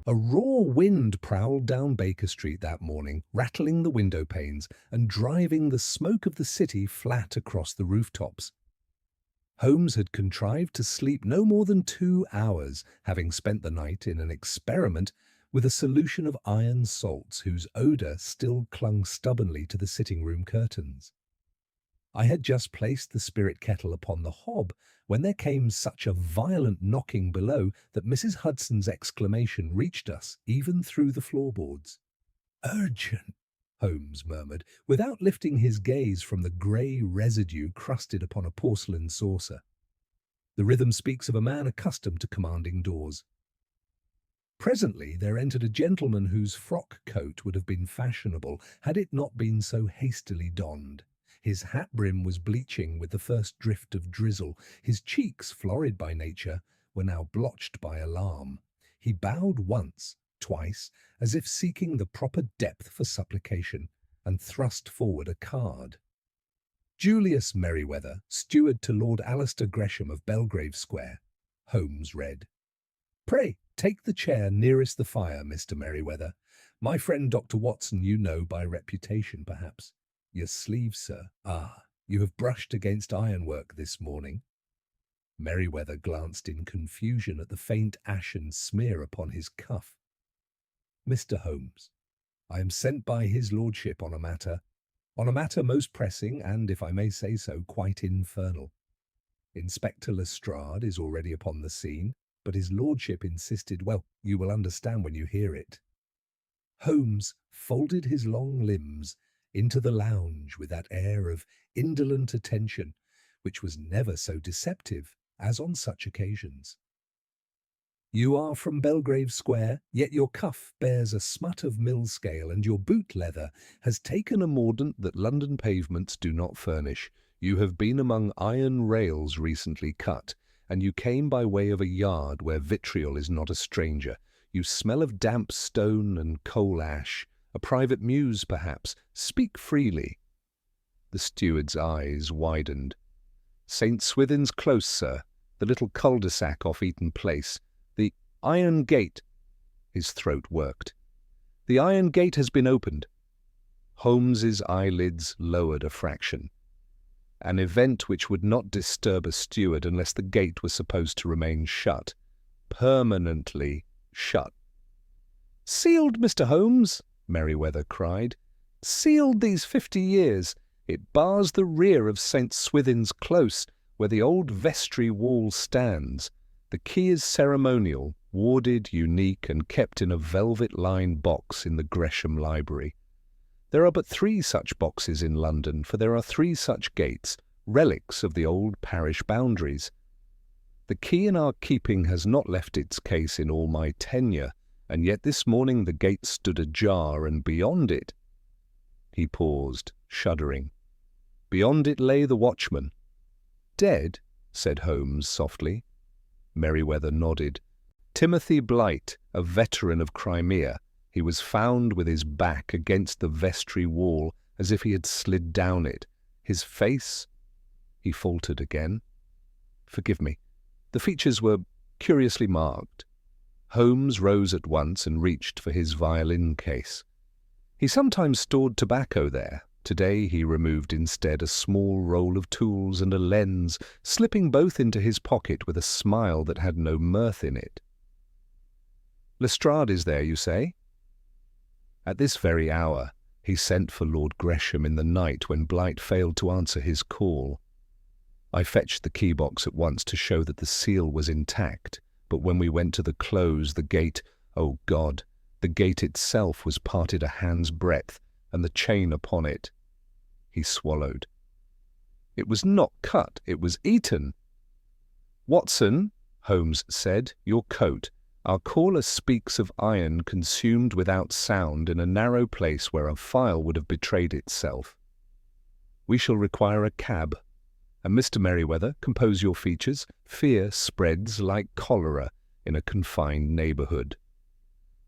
A raw wind prowled down Baker Street that morning, rattling the window panes and driving the smoke of the city flat across the rooftops. Holmes had contrived to sleep no more than 2 hours, having spent the night in an experiment with a solution of iron salts whose odour still clung stubbornly to the sitting-room curtains. I had just placed the spirit kettle upon the hob when there came such a violent knocking below that Mrs. Hudson's exclamation reached us even through the floorboards. "Urgent!" Holmes murmured, without lifting his gaze from the grey residue crusted upon a porcelain saucer. The rhythm speaks of a man accustomed to commanding doors. Presently there entered a gentleman whose frock coat would have been fashionable had it not been so hastily donned. His hat brim was bleaching with the first drift of drizzle. His cheeks, florid by nature, were now blotched by alarm. He bowed once, twice, as if seeking the proper depth for supplication, and thrust forward a card. "Julius Merryweather, steward to Lord Alistair Gresham of Belgrave Square," Holmes read. "Pray, take the chair nearest the fire, Mr. Merryweather. My friend Dr. Watson you know by reputation, perhaps. Your sleeves, sir. Ah, you have brushed against ironwork this morning." Merryweather glanced in confusion at the faint ashen smear upon his cuff. "Mr. Holmes, I am sent by his lordship on a matter most pressing and, if I may say so, quite infernal. Inspector Lestrade is already upon the scene, but his lordship insisted, well, you will understand when you hear it." Holmes folded his long limbs into the lounge with that air of indolent attention which was never so deceptive as on such occasions. "You are from Belgrave Square, yet your cuff bears a smut of mill-scale, and your boot leather has taken a mordant that London pavements do not furnish. You have been among iron rails recently cut, and you came by way of a yard where vitriol is not a stranger. You smell of damp stone and coal ash. A private mews, perhaps. Speak freely." The steward's eyes widened. "St. Swithin's Close, sir. The little cul-de-sac off Eaton Place. The iron gate." His throat worked. "The iron gate has been opened." Holmes's eyelids lowered a fraction. An event which would not disturb a steward unless the gate was supposed to remain shut. Permanently shut. "Sealed, Mr. Holmes!" Merryweather cried. "Sealed these 50 years. It bars the rear of St. Swithin's Close, where the old vestry wall stands. The key is ceremonial, warded, unique, and kept in a velvet-lined box in the Gresham Library. There are but 3 such boxes in London, for there are 3 such gates, relics of the old parish boundaries. The key in our keeping has not left its case in all my tenure, and yet this morning the gate stood ajar, and beyond it—" He paused, shuddering. "Beyond it lay the watchman." "Dead?" said Holmes softly. Merryweather nodded. "Timothy Blight, a veteran of Crimea. He was found with his back against the vestry wall, as if he had slid down it. His face—" He faltered again. "Forgive me. The features were curiously marked." Holmes rose at once and reached for his violin case. He sometimes stored tobacco there. Today he removed instead a small roll of tools and a lens, slipping both into his pocket with a smile that had no mirth in it. "Lestrade is there, you say?" "At this very hour. He sent for Lord Gresham in the night when Blight failed to answer his call. I fetched the key box at once to show that the seal was intact, but when we went to the close, the gate, oh God, the gate itself was parted a hand's breadth, and the chain upon it." He swallowed. "It was not cut, it was eaten." "Watson," Holmes said, "your coat. Our caller speaks of iron consumed without sound in a narrow place where a file would have betrayed itself. We shall require a cab. And Mr. Merryweather, compose your features. Fear spreads like cholera in a confined neighbourhood."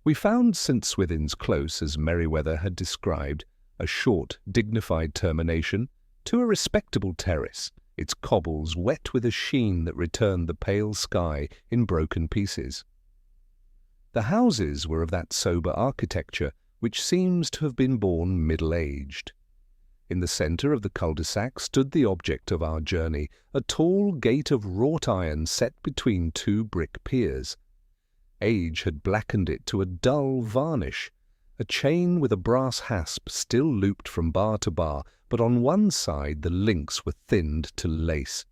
We found St. Swithin's Close, as Merryweather had described, a short, dignified termination to a respectable terrace, its cobbles wet with a sheen that returned the pale sky in broken pieces. The houses were of that sober architecture which seems to have been born middle-aged. In the centre of the cul-de-sac stood the object of our journey, a tall gate of wrought iron set between two brick piers. Age had blackened it to a dull varnish. A chain with a brass hasp still looped from bar to bar, but on one side the links were thinned to lace.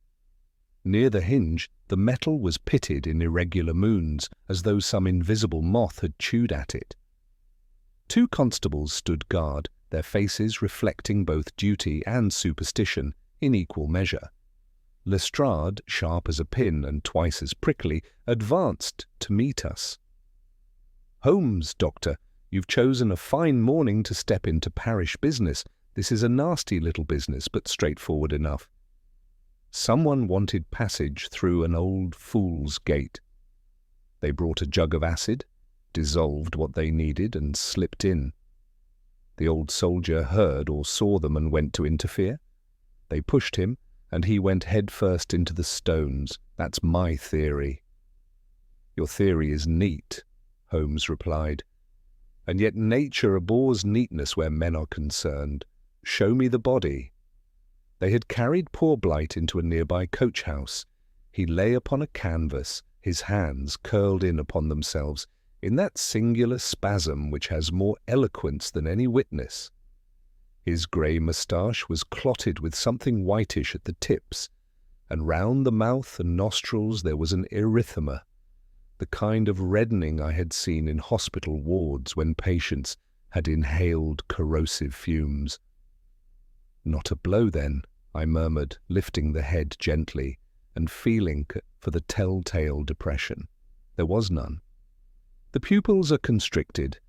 Near the hinge, the metal was pitted in irregular moons, as though some invisible moth had chewed at it. Two constables stood guard, their faces reflecting both duty and superstition in equal measure. Lestrade, sharp as a pin and twice as prickly, advanced to meet us. "Holmes, Doctor, you've chosen a fine morning to step into parish business. This is a nasty little business, but straightforward enough." Someone wanted passage through an old fool's gate. They brought a jug of acid, dissolved what they needed, and slipped in. The old soldier heard or saw them and went to interfere. They pushed him, and he went head-first into the stones. That's my theory. "Your theory is neat," Holmes replied. "And yet nature abhors neatness where men are concerned. Show me the body." They had carried poor Blight into a nearby coach-house. He lay upon a canvas, his hands curled in upon themselves, in that singular spasm which has more eloquence than any witness. His grey moustache was clotted with something whitish at the tips, and round the mouth and nostrils there was an erythema, the kind of reddening I had seen in hospital wards when patients had inhaled corrosive fumes. "Not a blow, then," I murmured, lifting the head gently and feeling for the telltale depression. There was none. The pupils are constricted.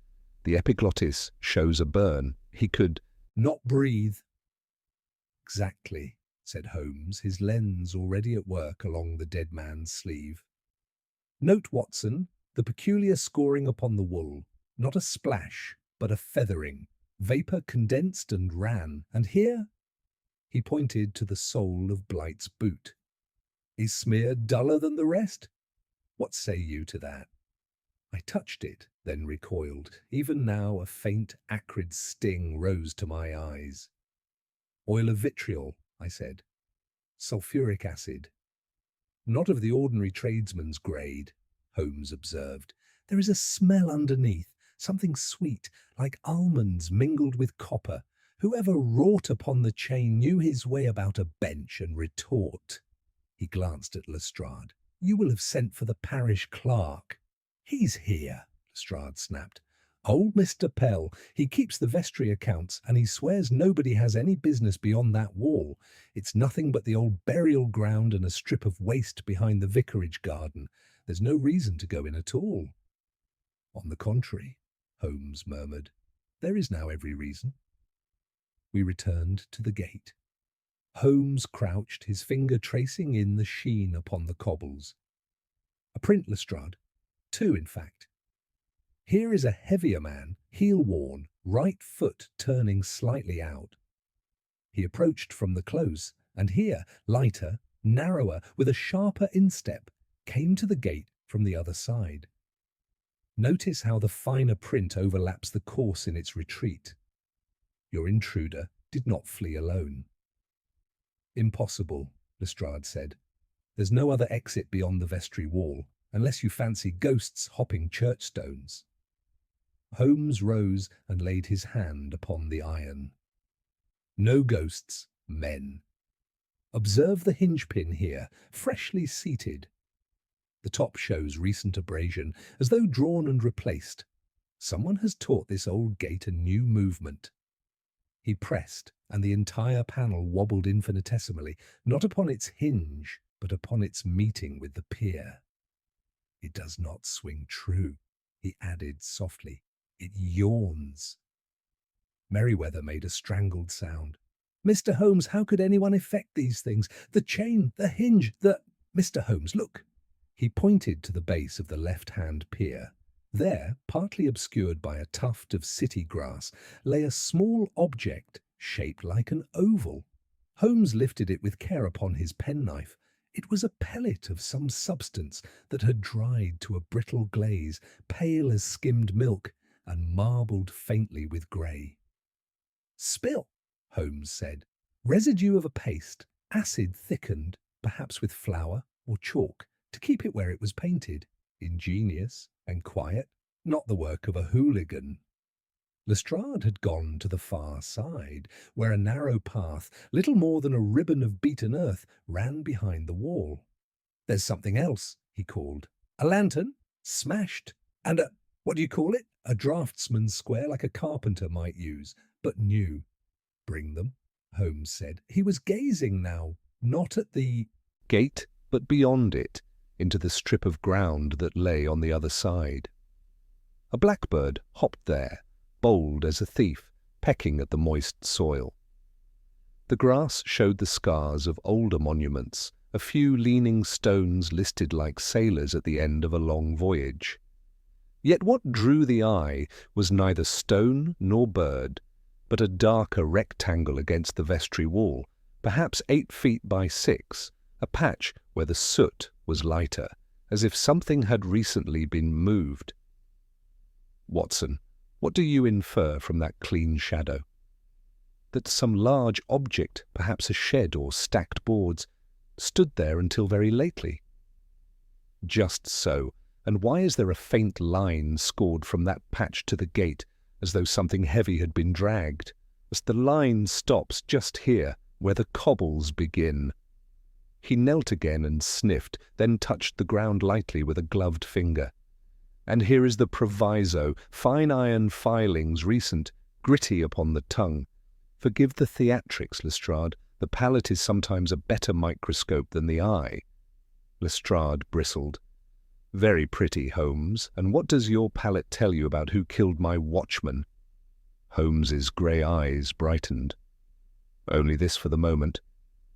The epiglottis shows a burn. He could not breathe. "Exactly," said Holmes, his lens already at work along the dead man's sleeve. "Note, Watson, the peculiar scoring upon the wool. Not a splash, but a feathering. Vapour condensed and ran, and here," he pointed to the sole of Blight's boot, "is smeared duller than the rest. What say you to that?" I touched it, then recoiled. Even now a faint, acrid sting rose to my eyes. "Oil of vitriol," I said. "Sulphuric acid." "Not of the ordinary tradesman's grade," Holmes observed. "There is a smell underneath, something sweet, like almonds mingled with copper. Whoever wrought upon the chain knew his way about a bench and retort." He glanced at Lestrade. "You will have sent for the parish clerk." "He's here," Lestrade snapped. "Old Mr. Pell. He keeps the vestry accounts, and he swears nobody has any business beyond that wall. It's nothing but the old burial ground and a strip of waste behind the vicarage garden. There's no reason to go in at all." "On the contrary," Holmes murmured, "there is now every reason." We returned to the gate. Holmes crouched, his finger tracing in the sheen upon the cobbles. "A print, Lestrade. Two, in fact. Here is a heavier man, heel-worn, right foot turning slightly out." He approached from the close, and here, lighter, narrower, with a sharper instep, came to the gate from the other side. Notice how the finer print overlaps the course in its retreat. Your intruder did not flee alone. "Impossible," Lestrade said. "There's no other exit beyond the vestry wall, unless you fancy ghosts hopping church stones." Holmes rose and laid his hand upon the iron. "No ghosts, men. Observe the hinge pin here, freshly seated. The top shows recent abrasion, as though drawn and replaced. Someone has taught this old gate a new movement." He pressed, and the entire panel wobbled infinitesimally, not upon its hinge, but upon its meeting with the pier. "It does not swing true," he added softly. "It yawns." Merriweather made a strangled sound. "Mr. Holmes, how could anyone effect these things? The chain, the hinge, Mr. Holmes, look." He pointed to the base of the left-hand pier. There, partly obscured by a tuft of city grass, lay a small object shaped like an oval. Holmes lifted it with care upon his penknife. It was a pellet of some substance that had dried to a brittle glaze, pale as skimmed milk, and marbled faintly with grey. "Spill," Holmes said. "Residue of a paste, acid thickened, perhaps with flour or chalk, to keep it where it was painted. Ingenious and quiet, not the work of a hooligan." Lestrade had gone to the far side, where a narrow path, little more than a ribbon of beaten earth, ran behind the wall. "There's something else," he called. "A lantern, smashed, and what do you call it? A draftsman's square like a carpenter might use, but new." "Bring them," Holmes said. He was gazing now, not at the gate, but beyond it, into the strip of ground that lay on the other side. A blackbird hopped there, bold as a thief, pecking at the moist soil. The grass showed the scars of older monuments, a few leaning stones listed like sailors at the end of a long voyage. Yet what drew the eye was neither stone nor bird, but a darker rectangle against the vestry wall, perhaps 8 feet by 6, a patch where the soot was lighter, as if something had recently been moved. "Watson, what do you infer from that clean shadow?" "That some large object, perhaps a shed or stacked boards, stood there until very lately." "Just so. And why is there a faint line scored from that patch to the gate, as though something heavy had been dragged? As the line stops just here, where the cobbles begin." He knelt again and sniffed, then touched the ground lightly with a gloved finger. "And here is the proviso, fine iron filings, recent, gritty upon the tongue. Forgive the theatrics, Lestrade. The palate is sometimes a better microscope than the eye." Lestrade bristled. "Very pretty, Holmes. And what does your palate tell you about who killed my watchman?" Holmes's grey eyes brightened. "Only this for the moment.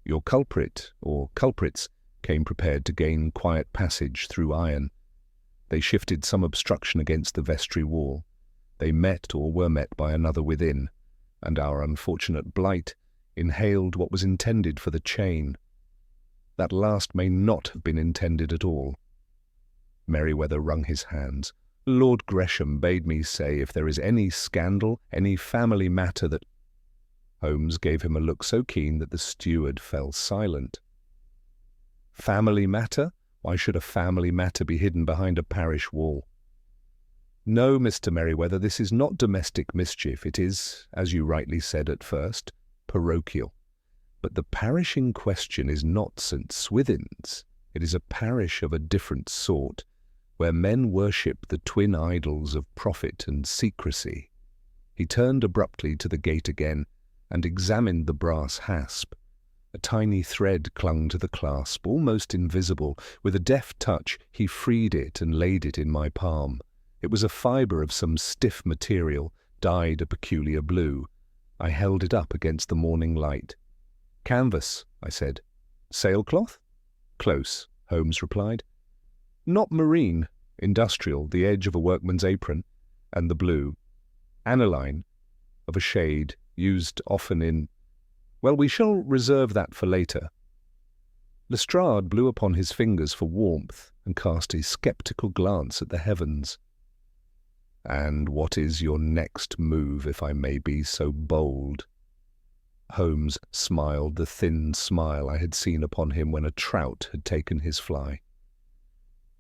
Your culprit, or culprits, came prepared to gain quiet passage through iron. They shifted some obstruction against the vestry wall. They met or were met by another within, and our unfortunate Blight inhaled what was intended for the chain. That last may not have been intended at all." Merryweather wrung his hands. "Lord Gresham bade me say if there is any scandal, any family matter that—" Holmes gave him a look so keen that the steward fell silent. "Family matter? Why should a family matter be hidden behind a parish wall?" "No, Mr. Merryweather, this is not domestic mischief. It is, as you rightly said at first, parochial. But the parish in question is not St. Swithin's. It is a parish of a different sort, where men worship the twin idols of profit and secrecy." He turned abruptly to the gate again and examined the brass hasp. A tiny thread clung to the clasp, almost invisible. With a deft touch, he freed it and laid it in my palm. It was a fibre of some stiff material, dyed a peculiar blue. I held it up against the morning light. "Canvas," I said. "Sailcloth?" "Close," Holmes replied. "Not marine, industrial, the edge of a workman's apron, and the blue. Aniline, of a shade, used often in— Well, we shall reserve that for later." Lestrade blew upon his fingers for warmth and cast a sceptical glance at the heavens. "And what is your next move, if I may be so bold?" Holmes smiled the thin smile I had seen upon him when a trout had taken his fly.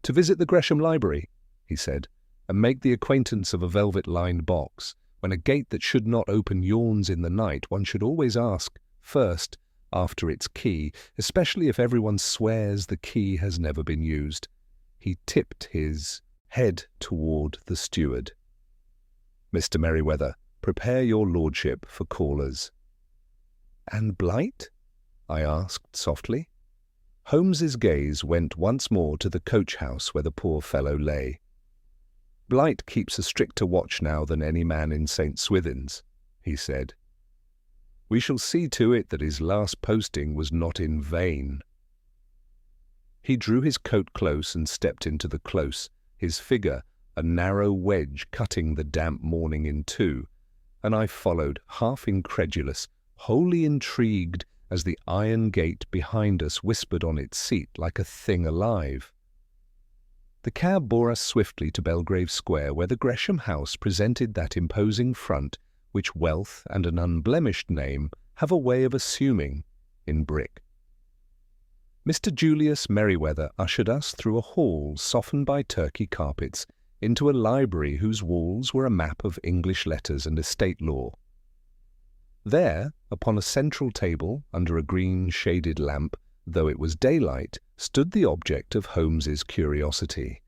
"To visit the Gresham Library," he said, "and make the acquaintance of a velvet-lined box. When a gate that should not open yawns in the night, one should always ask first after its key, especially if everyone swears the key has never been used." He tipped his head toward the steward. "Mr. Merryweather, prepare your lordship for callers." "And Blight?" I asked softly. Holmes's gaze went once more to the coach-house where the poor fellow lay. "Blight keeps a stricter watch now than any man in St. Swithin's," he said. "We shall see to it that his last posting was not in vain." He drew his coat close and stepped into the close, his figure a narrow wedge cutting the damp morning in two, and I followed, half incredulous, wholly intrigued, as the iron gate behind us whispered on its seat like a thing alive. The cab bore us swiftly to Belgrave Square, where the Gresham house presented that imposing front which wealth and an unblemished name have a way of assuming in brick. Mr. Julius Merryweather ushered us through a hall softened by Turkey carpets into a library whose walls were a map of English letters and estate law. There, upon a central table, under a green shaded lamp, though it was daylight, stood the object of Holmes's curiosity,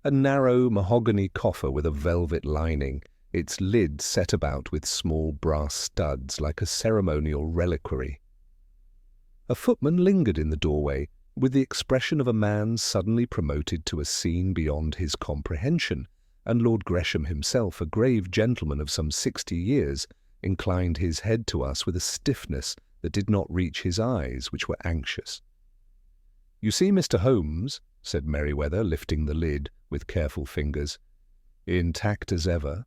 a narrow mahogany coffer with a velvet lining, its lid set about with small brass studs like a ceremonial reliquary. A footman lingered in the doorway with the expression of a man suddenly promoted to a scene beyond his comprehension, and Lord Gresham himself, a grave gentleman of some 60 years, inclined his head to us with a stiffness that did not reach his eyes, which were anxious. "You see, Mr. Holmes," said Merryweather, lifting the lid with careful fingers, "intact as ever."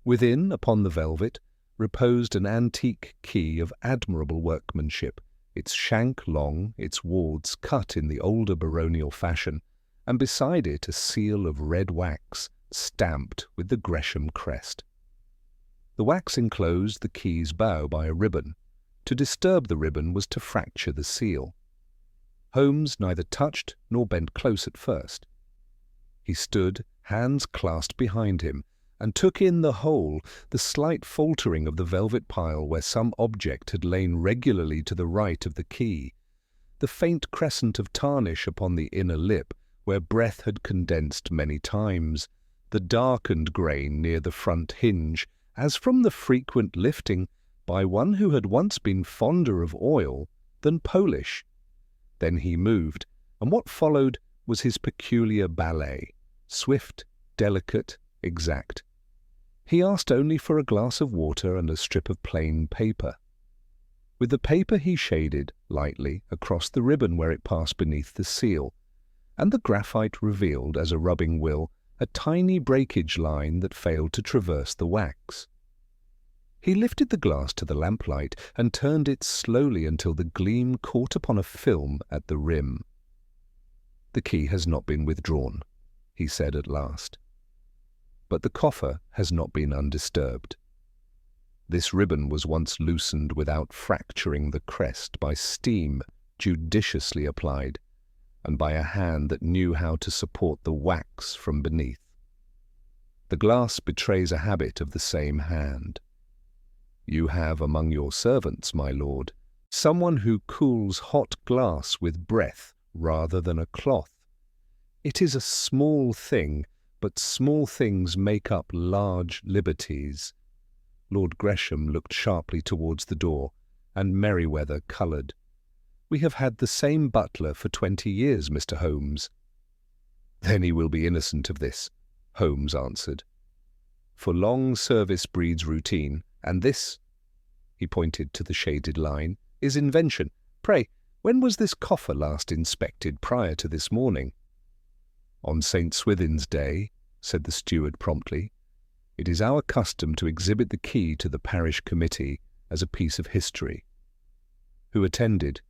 Within, upon the velvet, reposed an antique key of admirable workmanship, its shank long, its wards cut in the older baronial fashion, and beside it a seal of red wax, stamped with the Gresham crest. The wax enclosed the key's bow by a ribbon. To disturb the ribbon was to fracture the seal. Holmes neither touched nor bent close at first. He stood, hands clasped behind him, and took in the whole, the slight faltering of the velvet pile where some object had lain regularly to the right of the key, the faint crescent of tarnish upon the inner lip where breath had condensed many times, the darkened grain near the front hinge, as from the frequent lifting by one who had once been fonder of oil than Polish. Then he moved, and what followed was his peculiar ballet, swift, delicate, exact. He asked only for a glass of water and a strip of plain paper. With the paper he shaded, lightly, across the ribbon where it passed beneath the seal, and the graphite revealed, as a rubbing will, a tiny breakage line that failed to traverse the wax. He lifted the glass to the lamplight and turned it slowly until the gleam caught upon a film at the rim. "The key has not been withdrawn," he said at last. "But the coffer has not been undisturbed. This ribbon was once loosened without fracturing the crest by steam judiciously applied, and by a hand that knew how to support the wax from beneath. The glass betrays a habit of the same hand. You have among your servants, my lord, someone who cools hot glass with breath rather than a cloth. It is a small thing, but small things make up large liberties." Lord Gresham looked sharply towards the door, and Merryweather coloured. "We have had the same butler for 20 years, Mr. Holmes." "Then he will be innocent of this," Holmes answered. "For long service breeds routine, and this," he pointed to the shaded line, "is invention. Pray, when was this coffer last inspected prior to this morning?" "On St. Swithin's Day," said the steward promptly. "It is our custom to exhibit the key to the parish committee as a piece of history." "Who attended?"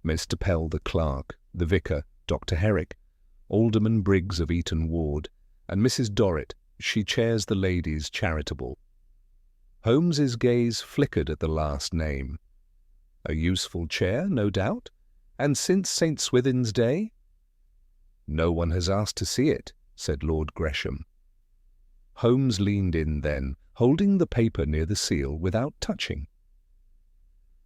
"Mr. Pell the clerk, the vicar, Dr. Herrick, Alderman Briggs of Eaton Ward, and Mrs. Dorrit. She chairs the ladies' charitable." Holmes's gaze flickered at the last name. "A useful chair, no doubt? And since St. Swithin's Day?" "No one has asked to see it," said Lord Gresham. Holmes leaned in then, holding the paper near the seal without touching.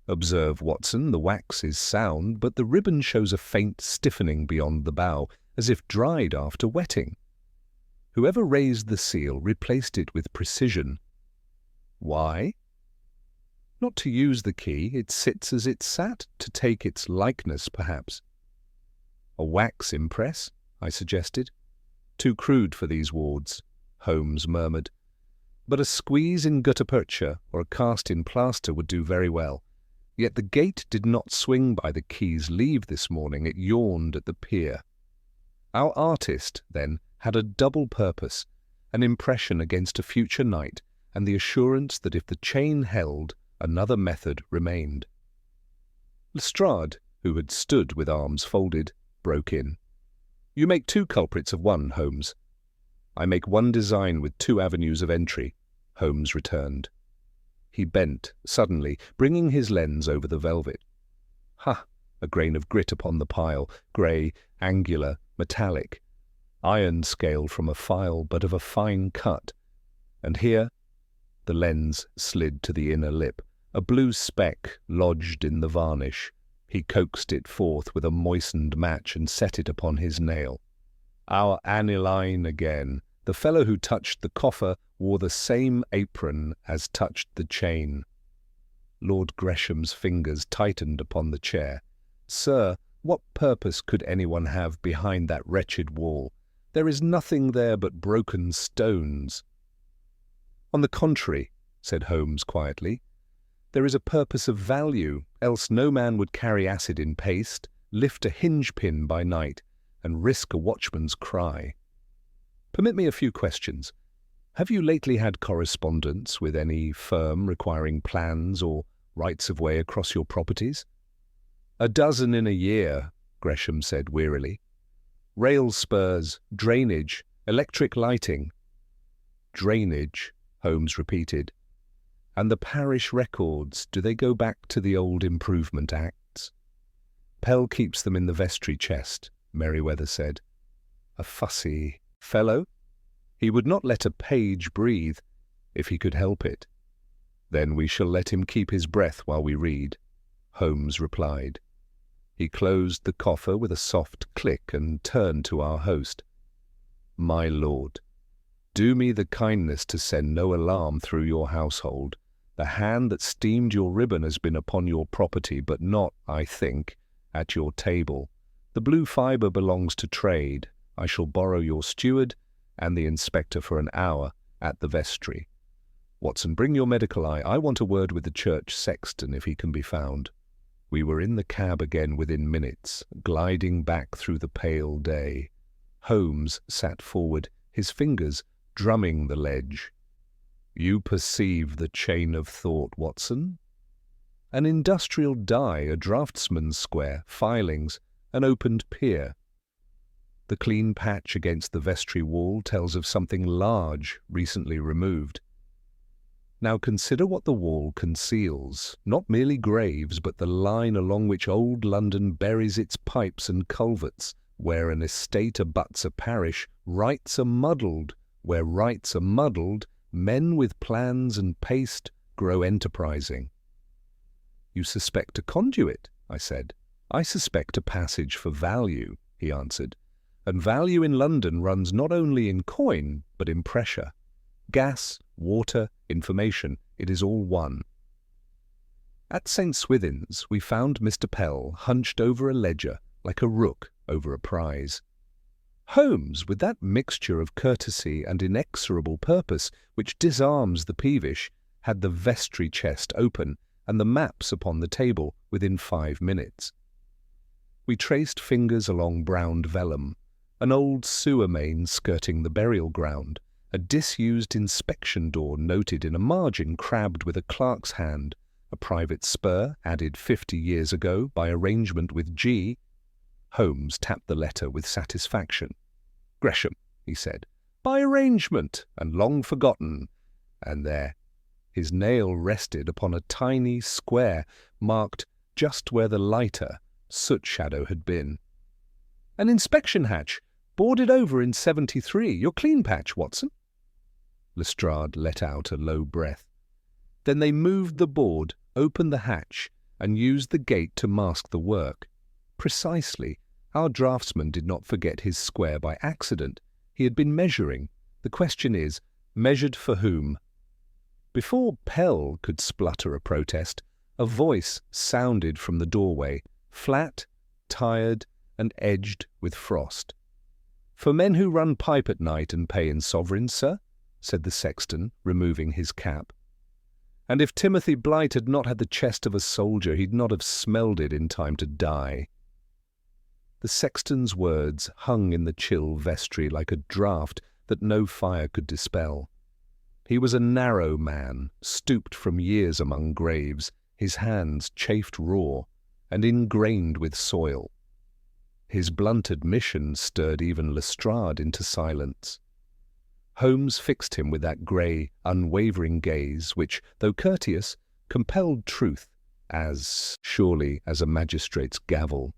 "Observe, Watson, the wax is sound, but the ribbon shows a faint stiffening beyond the bow, as if dried after wetting. Whoever raised the seal replaced it with precision. Why? Not to use the key, it sits as it sat, to take its likeness, perhaps." "A wax impress?" I suggested. "Too crude for these wards," Holmes murmured. "But a squeeze in gutta percha or a cast in plaster would do very well. Yet the gate did not swing by the key's leave this morning, it yawned at the pier." Our artist, then, had a double purpose, an impression against a future night, and the assurance that if the chain held, another method remained. Lestrade, who had stood with arms folded, broke in. "You make two culprits of one, Holmes." "I make one design with two avenues of entry," Holmes returned. He bent, suddenly, bringing his lens over the velvet. "Ha!" A grain of grit upon the pile, grey, angular, metallic. Iron scaled from a file, but of a fine cut. And here, the lens slid to the inner lip, a blue speck lodged in the varnish. He coaxed it forth with a moistened match and set it upon his nail. Our aniline again. The fellow who touched the coffer wore the same apron as touched the chain. Lord Gresham's fingers tightened upon the chair. "Sir, what purpose could anyone have behind that wretched wall? There is nothing there but broken stones." "On the contrary," said Holmes quietly, "there is a purpose of value, else no man would carry acid in paste, lift a hinge-pin by night, and risk a watchman's cry. Permit me a few questions. Have you lately had correspondence with any firm requiring plans or rights of way across your properties?" "A dozen in a year," Gresham said wearily. "Rail spurs, drainage, electric lighting." "Drainage," Holmes repeated. "And the parish records, do they go back to the old Improvement Acts?" "Pell keeps them in the vestry chest," Merryweather said. "A fussy fellow? He would not let a page breathe, if he could help it." "Then we shall let him keep his breath while we read," Holmes replied. He closed the coffer with a soft click and turned to our host. "My lord, do me the kindness to send no alarm through your household. The hand that steamed your ribbon has been upon your property, but not, I think, at your table. The blue fibre belongs to trade. I shall borrow your steward and the inspector for an hour at the vestry. Watson, bring your medical eye. I want a word with the church sexton if he can be found." We were in the cab again within minutes, gliding back through the pale day. Holmes sat forward, his fingers drumming the ledge. "You perceive the chain of thought, Watson? An industrial die, a draftsman's square, filings, an opened pier. The clean patch against the vestry wall tells of something large, recently removed. Now consider what the wall conceals, not merely graves, but the line along which old London buries its pipes and culverts. Where an estate abuts a parish, rights are muddled. Where rights are muddled, men with plans and paste grow enterprising." "You suspect a conduit," I said. "I suspect a passage for value," he answered. "And value in London runs not only in coin, but in pressure. Gas, water, information, it is all one." At St. Swithin's we found Mr. Pell hunched over a ledger like a rook over a prize. Holmes, with that mixture of courtesy and inexorable purpose which disarms the peevish, had the vestry chest open and the maps upon the table within 5 minutes. We traced fingers along browned vellum, an old sewer main skirting the burial ground, a disused inspection door noted in a margin crabbed with a clerk's hand, a private spur added 50 years ago by arrangement with G. Holmes tapped the letter with satisfaction. "Gresham," he said, "by arrangement, and long forgotten." And there, his nail rested upon a tiny square marked just where the lighter soot shadow had been. "An inspection hatch, boarded over in 73. Your clean patch, Watson." Lestrade let out a low breath. "Then they moved the board, opened the hatch, and used the gate to mask the work." "Precisely. Our draftsman did not forget his square by accident. He had been measuring. The question is, measured for whom?" Before Pell could splutter a protest, a voice sounded from the doorway, flat, tired, and edged with frost. "For men who run pipe at night and pay in sovereigns, sir," said the sexton, removing his cap. "And if Timothy Blight had not had the chest of a soldier, he'd not have smelled it in time to die." The sexton's words hung in the chill vestry like a draught that no fire could dispel. He was a narrow man, stooped from years among graves, his hands chafed raw, and ingrained with soil. His blunt admission stirred even Lestrade into silence. Holmes fixed him with that grey, unwavering gaze which, though courteous, compelled truth as surely as a magistrate's gavel.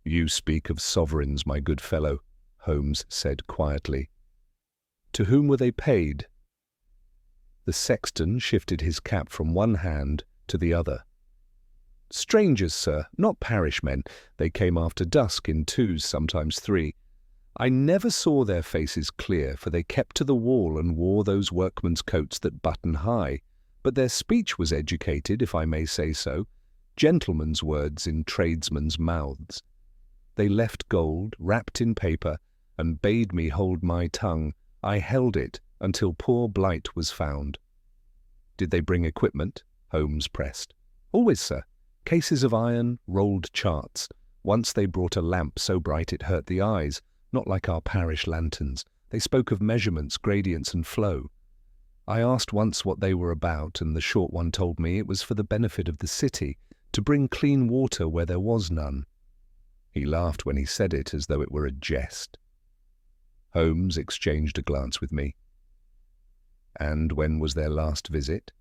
"You speak of sovereigns, my good fellow," Holmes said quietly. "To whom were they paid?" The sexton shifted his cap from one hand to the other. "Strangers, sir, not parish men. They came after dusk in twos, sometimes three. I never saw their faces clear, for they kept to the wall and wore those workmen's coats that button high. But their speech was educated, if I may say so, gentlemen's words in tradesmen's mouths. They left gold, wrapped in paper, and bade me hold my tongue. I held it until poor Blight was found." "Did they bring equipment?" Holmes pressed. "Always, sir. Cases of iron, rolled charts. Once they brought a lamp so bright it hurt the eyes, not like our parish lanterns. They spoke of measurements, gradients, and flow. I asked once what they were about, and the short one told me it was for the benefit of the city, to bring clean water where there was none." He laughed when he said it, as though it were a jest. Holmes exchanged a glance with me. "And when was their last visit?"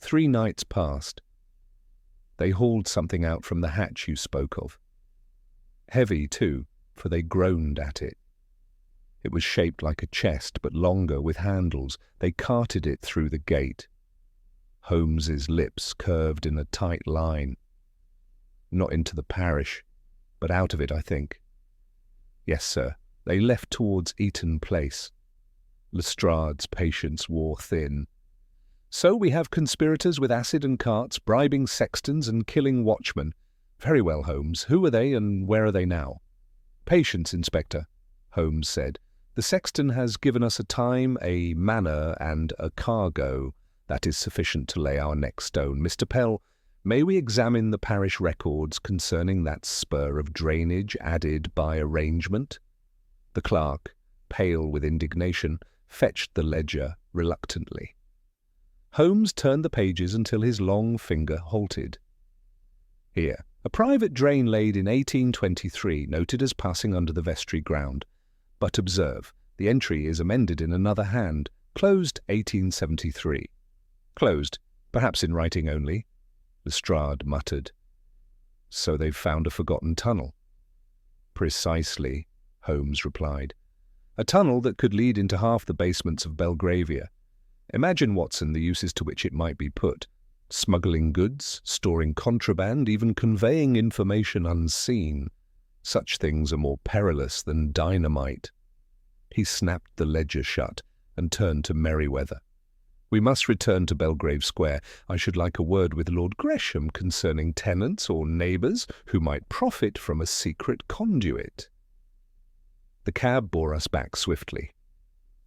3 nights past. They hauled something out from the hatch you spoke of. Heavy, too, for they groaned at it. It was shaped like a chest, but longer, with handles. They carted it through the gate. Holmes's lips curved in a tight line. "Not into the parish, but out of it, I think." "Yes, sir. They left towards Eaton Place." Lestrade's patience wore thin. "So we have conspirators with acid and carts, bribing sextons and killing watchmen. Very well, Holmes. Who are they, and where are they now?" "Patience, Inspector," Holmes said. "The sexton has given us a time, a manor, and a cargo. That is sufficient to lay our next stone. Mr. Pell, may we examine the parish records concerning that spur of drainage added by arrangement?" The clerk, pale with indignation, fetched the ledger reluctantly. Holmes turned the pages until his long finger halted. "Here, a private drain laid in 1823, noted as passing under the vestry ground. But observe, the entry is amended in another hand, closed 1873. "Closed, perhaps in writing only," Lestrade muttered. "So they've found a forgotten tunnel." "Precisely," Holmes replied. "A tunnel that could lead into half the basements of Belgravia. Imagine, Watson, the uses to which it might be put. Smuggling goods, storing contraband, even conveying information unseen. Such things are more perilous than dynamite." He snapped the ledger shut and turned to Merryweather. "We must return to Belgrave Square. I should like a word with Lord Gresham concerning tenants or neighbours who might profit from a secret conduit." The cab bore us back swiftly.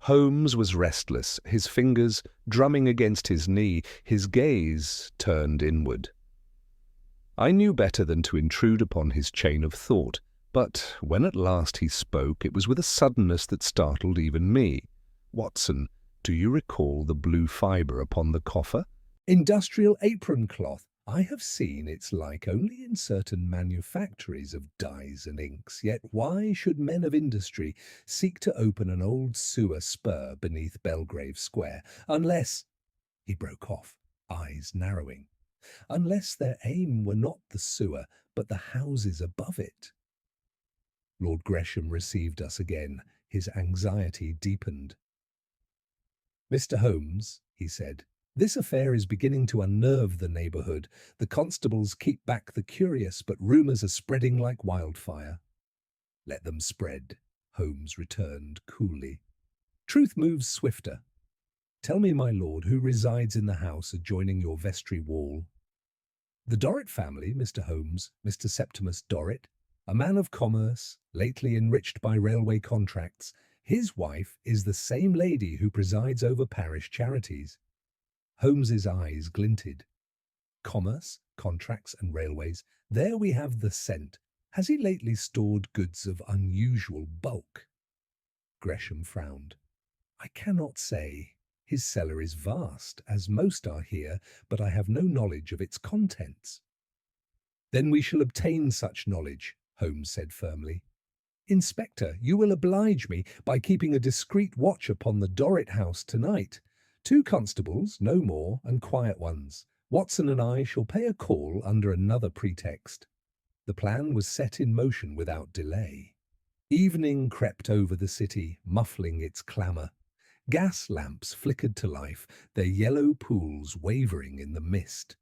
Holmes was restless, his fingers drumming against his knee, his gaze turned inward. I knew better than to intrude upon his chain of thought, but when at last he spoke, it was with a suddenness that startled even me. "Watson, do you recall the blue fibre upon the coffer?" "Industrial apron cloth. I have seen its like only in certain manufactories of dyes and inks, yet why should men of industry seek to open an old sewer spur beneath Belgrave Square, unless—" He broke off, eyes narrowing. "Unless their aim were not the sewer, but the houses above it." Lord Gresham received us again. His anxiety deepened. "Mr. Holmes," he said, "this affair is beginning to unnerve the neighbourhood. The constables keep back the curious, but rumours are spreading like wildfire." "Let them spread," Holmes returned coolly. "Truth moves swifter. Tell me, my lord, who resides in the house adjoining your vestry wall?" "The Dorrit family, Mr. Holmes, Mr. Septimus Dorrit, a man of commerce, lately enriched by railway contracts. His wife is the same lady who presides over parish charities." Holmes's eyes glinted. "Commerce, contracts, and railways. There we have the scent. Has he lately stored goods of unusual bulk?" Gresham frowned. "I cannot say. His cellar is vast, as most are here, but I have no knowledge of its contents." Then we shall obtain such knowledge, Holmes said firmly. Inspector, you will oblige me by keeping a discreet watch upon the Dorrit house tonight. 2 constables, no more, and quiet ones. Watson and I shall pay a call under another pretext. The plan was set in motion without delay. Evening crept over the city, muffling its clamour. Gas lamps flickered to life, their yellow pools wavering in the mist.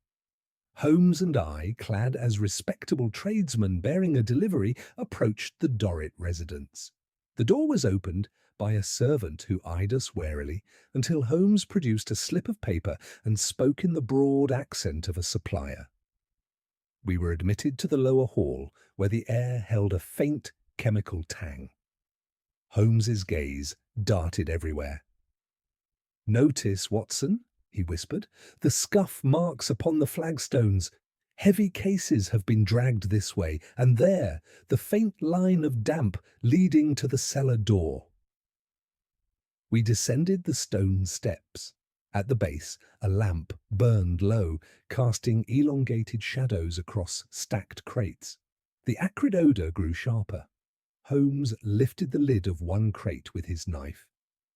Holmes and I, clad as respectable tradesmen bearing a delivery, approached the Dorrit residence. The door was opened by a servant who eyed us warily until Holmes produced a slip of paper and spoke in the broad accent of a supplier. We were admitted to the lower hall, where the air held a faint chemical tang. Holmes's gaze darted everywhere. "Notice, Watson," he whispered, "the scuff marks upon the flagstones. Heavy cases have been dragged this way, and there, the faint line of damp leading to the cellar door." We descended the stone steps. At the base, a lamp burned low, casting elongated shadows across stacked crates. The acrid odour grew sharper. Holmes lifted the lid of one crate with his knife.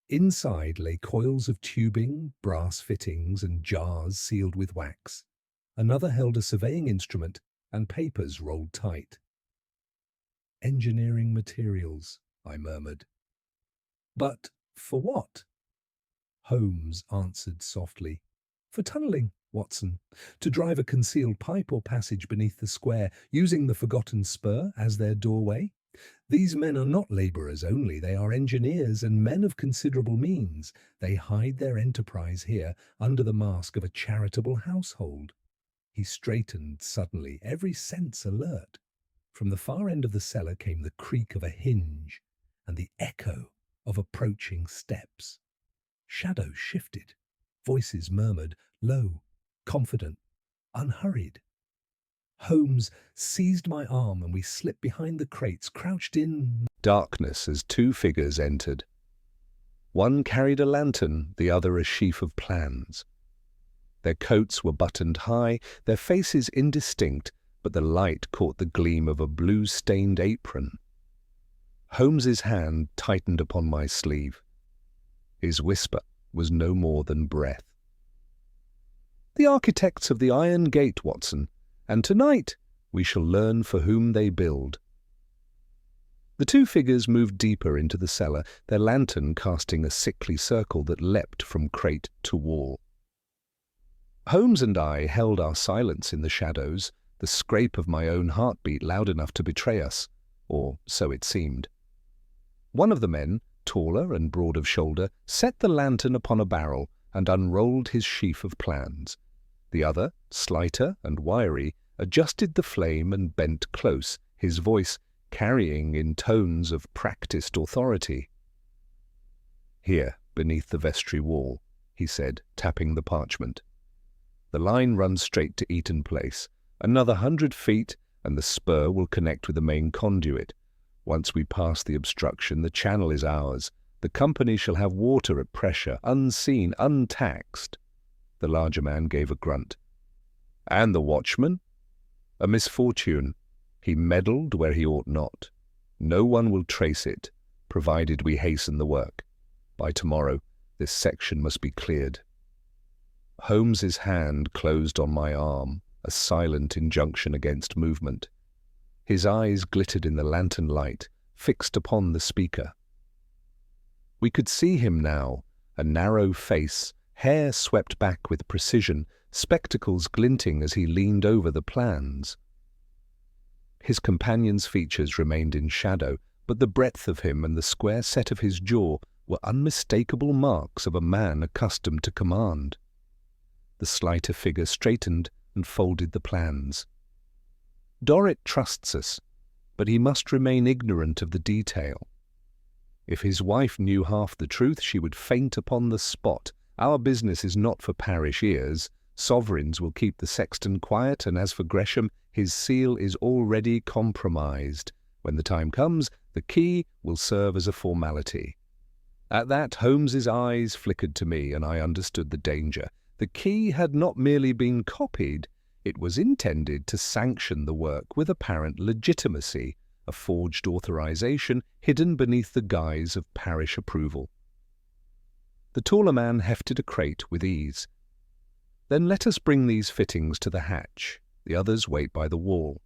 Inside lay coils of tubing, brass fittings, and jars sealed with wax. Another held a surveying instrument and papers rolled tight. "Engineering materials," I murmured. "But for what?" Holmes answered softly. "For tunnelling, Watson. To drive a concealed pipe or passage beneath the square, using the forgotten spur as their doorway. These men are not labourers only, they are engineers and men of considerable means. They hide their enterprise here under the mask of a charitable household." He straightened suddenly, every sense alert. From the far end of the cellar came the creak of a hinge and the echo of approaching steps. Shadows shifted. Voices murmured, low, confident, unhurried. Holmes seized my arm and we slipped behind the crates, crouched in darkness as 2 figures entered. One carried a lantern, the other a sheaf of plans. Their coats were buttoned high, their faces indistinct, but the light caught the gleam of a blue-stained apron. Holmes's hand tightened upon my sleeve. His whisper was no more than breath. "The architects of the Iron Gate, Watson, and tonight we shall learn for whom they build." The 2 figures moved deeper into the cellar, their lantern casting a sickly circle that leapt from crate to wall. Holmes and I held our silence in the shadows, the scrape of my own heartbeat loud enough to betray us, or so it seemed. One of the men, taller and broad of shoulder, set the lantern upon a barrel and unrolled his sheaf of plans. The other, slighter and wiry, adjusted the flame and bent close, his voice carrying in tones of practiced authority. "Here, beneath the vestry wall," he said, tapping the parchment. "The line runs straight to Eaton Place. Another 100 feet, and the spur will connect with the main conduit. Once we pass the obstruction, the channel is ours. The company shall have water at pressure, unseen, untaxed." The larger man gave a grunt. "And the watchman?" "A misfortune. He meddled where he ought not. No one will trace it, provided we hasten the work. By tomorrow, this section must be cleared." Holmes's hand closed on my arm, a silent injunction against movement. His eyes glittered in the lantern light, fixed upon the speaker. We could see him now, a narrow face, hair swept back with precision, spectacles glinting as he leaned over the plans. His companion's features remained in shadow, but the breadth of him and the square set of his jaw were unmistakable marks of a man accustomed to command. The slighter figure straightened and folded the plans. "Dorrit trusts us, but he must remain ignorant of the detail. If his wife knew half the truth, she would faint upon the spot. Our business is not for parish ears. Sovereigns will keep the sexton quiet, and as for Gresham, his seal is already compromised. When the time comes, the key will serve as a formality." At that, Holmes's eyes flickered to me, and I understood the danger. The key had not merely been copied, It was intended to sanction the work with apparent legitimacy, a forged authorization hidden beneath the guise of parish approval. The taller man hefted a crate with ease. "Then let us bring these fittings to the hatch. The others wait by the wall."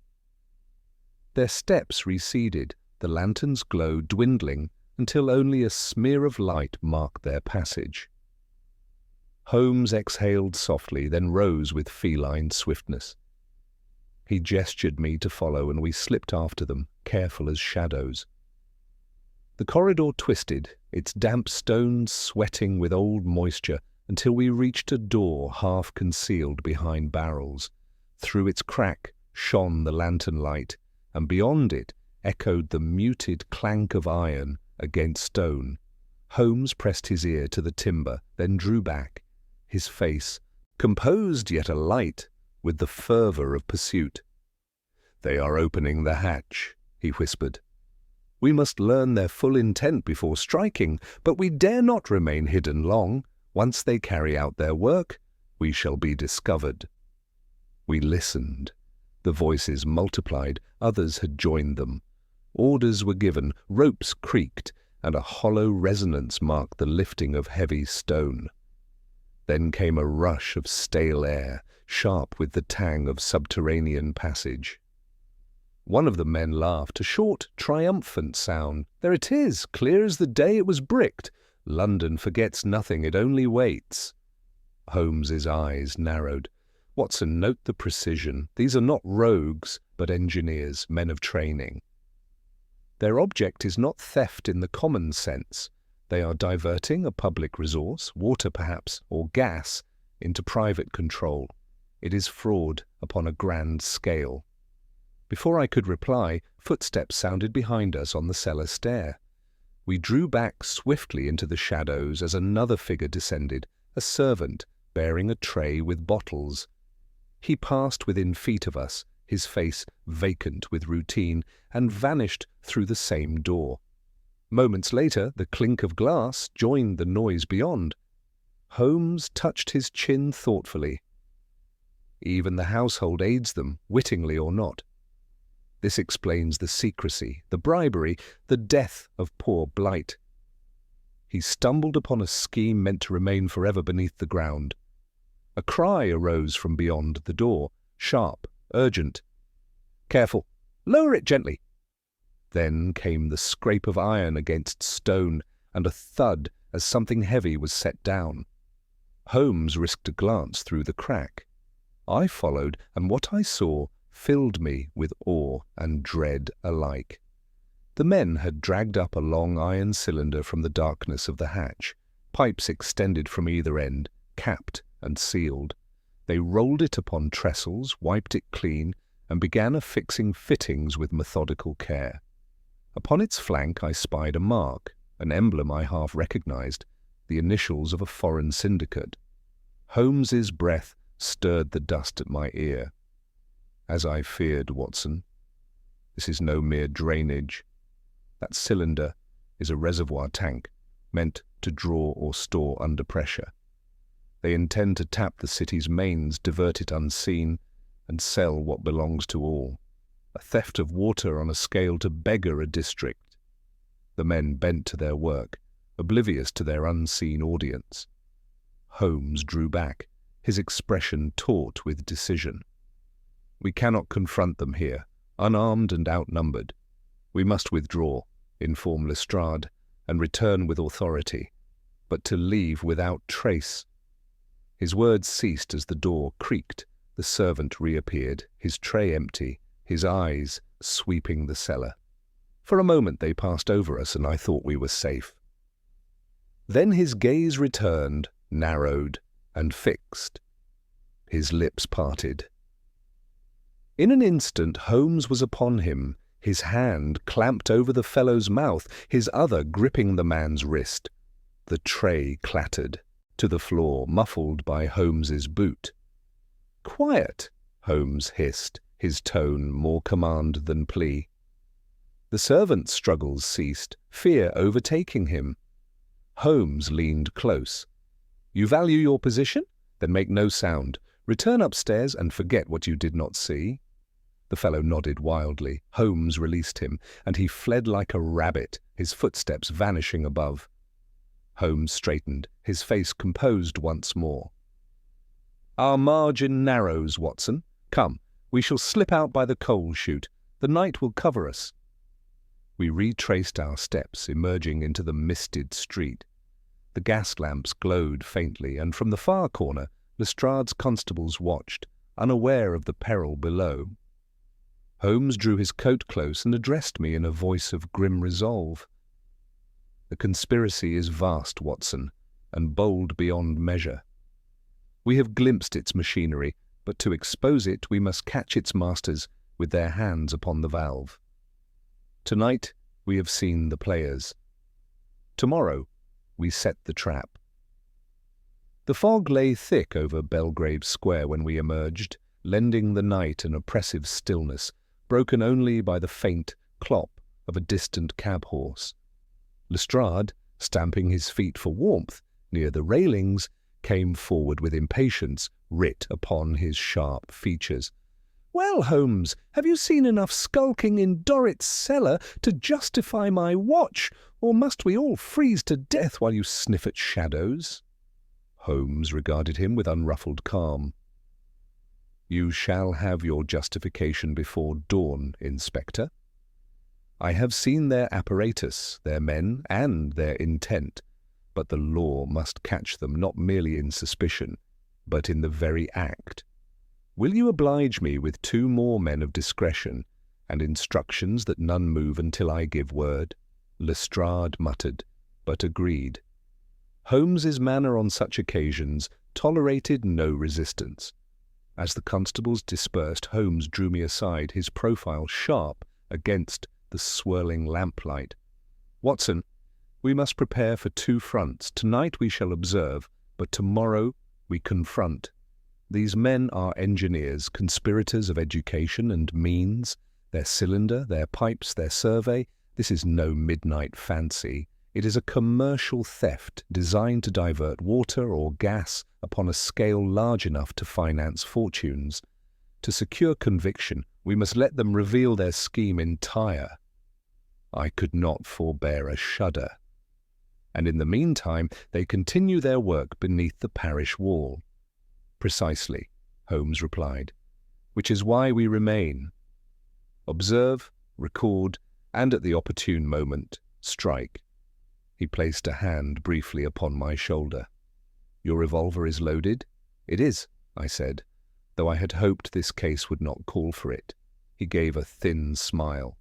Their steps receded, the lantern's glow dwindling until only a smear of light marked their passage. Holmes exhaled softly, then rose with feline swiftness. He gestured me to follow, and we slipped after them, careful as shadows. The corridor twisted, its damp stones sweating with old moisture, until we reached a door half concealed behind barrels. Through its crack shone the lantern light, and beyond it echoed the muted clank of iron against stone. Holmes pressed his ear to the timber, then drew back, his face composed yet alight with the fervour of pursuit. "They are opening the hatch," he whispered. "We must learn their full intent before striking, but we dare not remain hidden long. Once they carry out their work, we shall be discovered." We listened. The voices multiplied, others had joined them. Orders were given, ropes creaked, and a hollow resonance marked the lifting of heavy stone. Then came a rush of stale air, sharp with the tang of subterranean passage. One of the men laughed, a short, triumphant sound. "There it is, clear as the day it was bricked. London forgets nothing, it only waits." Holmes's eyes narrowed. "Watson, note the precision. These are not rogues, but engineers, men of training. Their object is not theft in the common sense. They are diverting a public resource, water perhaps, or gas, into private control. It is fraud upon a grand scale." Before I could reply, footsteps sounded behind us on the cellar stair. We drew back swiftly into the shadows as another figure descended, a servant bearing a tray with bottles. He passed within feet of us, his face vacant with routine, and vanished through the same door. Moments later, the clink of glass joined the noise beyond. Holmes touched his chin thoughtfully. "Even the household aids them, wittingly or not. This explains the secrecy, the bribery, the death of poor Blight." He stumbled upon a scheme meant to remain forever beneath the ground. A cry arose from beyond the door, sharp, urgent. "Careful! Lower it gently!" Then came the scrape of iron against stone, and a thud as something heavy was set down. Holmes risked a glance through the crack. I followed, and what I saw filled me with awe and dread alike. The men had dragged up a long iron cylinder from the darkness of the hatch, pipes extended from either end, capped and sealed. They rolled it upon trestles, wiped it clean, and began affixing fittings with methodical care. Upon its flank I spied a mark, an emblem I half recognized, the initials of a foreign syndicate. Holmes's breath stirred the dust at my ear. "As I feared, Watson. This is no mere drainage. That cylinder is a reservoir tank, meant to draw or store under pressure. They intend to tap the city's mains, divert it unseen, and sell what belongs to all. A theft of water on a scale to beggar a district." The men bent to their work, oblivious to their unseen audience. Holmes drew back, his expression taut with decision. "We cannot confront them here, unarmed and outnumbered. We must withdraw, inform Lestrade, and return with authority, but to leave without trace." His words ceased as the door creaked. The servant reappeared, his tray empty, his eyes sweeping the cellar. For a moment they passed over us, and I thought we were safe. Then his gaze returned, narrowed, and fixed. His lips parted. In an instant Holmes was upon him, his hand clamped over the fellow's mouth, his other gripping the man's wrist. The tray clattered to the floor, muffled by Holmes's boot. "Quiet!" Holmes hissed, his tone more command than plea. The servant's struggles ceased, fear overtaking him. Holmes leaned close. "You value your position? Then make no sound. Return upstairs and forget what you did not see." The fellow nodded wildly. Holmes released him, and he fled like a rabbit, his footsteps vanishing above. Holmes straightened, his face composed once more. "Our margin narrows, Watson. Come, we shall slip out by the coal chute. The night will cover us." We retraced our steps, emerging into the misted street. The gas lamps glowed faintly, and from the far corner, Lestrade's constables watched, unaware of the peril below. Holmes drew his coat close and addressed me in a voice of grim resolve. "The conspiracy is vast, Watson, and bold beyond measure. We have glimpsed its machinery, but to expose it we must catch its masters with their hands upon the valve. Tonight we have seen the players. Tomorrow we set the trap." The fog lay thick over Belgrave Square when we emerged, lending the night an oppressive stillness, broken only by the faint clop of a distant cab-horse. Lestrade, stamping his feet for warmth near the railings, came forward with impatience writ upon his sharp features. "Well, Holmes, have you seen enough skulking in Dorrit's cellar to justify my watch, or must we all freeze to death while you sniff at shadows?" Holmes regarded him with unruffled calm. "You shall have your justification before dawn, Inspector. I have seen their apparatus, their men, and their intent, but the law must catch them not merely in suspicion, but in the very act. Will you oblige me with 2 more men of discretion, and instructions that none move until I give word?" Lestrade muttered, but agreed. Holmes's manner on such occasions tolerated no resistance. As the constables dispersed, Holmes drew me aside, his profile sharp against the swirling lamplight. "Watson, we must prepare for 2 fronts. Tonight we shall observe, but tomorrow we confront. These men are engineers, conspirators of education and means. Their cylinder, their pipes, their survey, this is no midnight fancy. It is a commercial theft designed to divert water or gas upon a scale large enough to finance fortunes. To secure conviction, we must let them reveal their scheme entire." I could not forbear a shudder. "And in the meantime, they continue their work beneath the parish wall." "Precisely," Holmes replied, "which is why we remain. Observe, record, and at the opportune moment, strike." He placed a hand briefly upon my shoulder. "Your revolver is loaded?" "It is," I said, though I had hoped this case would not call for it. He gave a thin smile.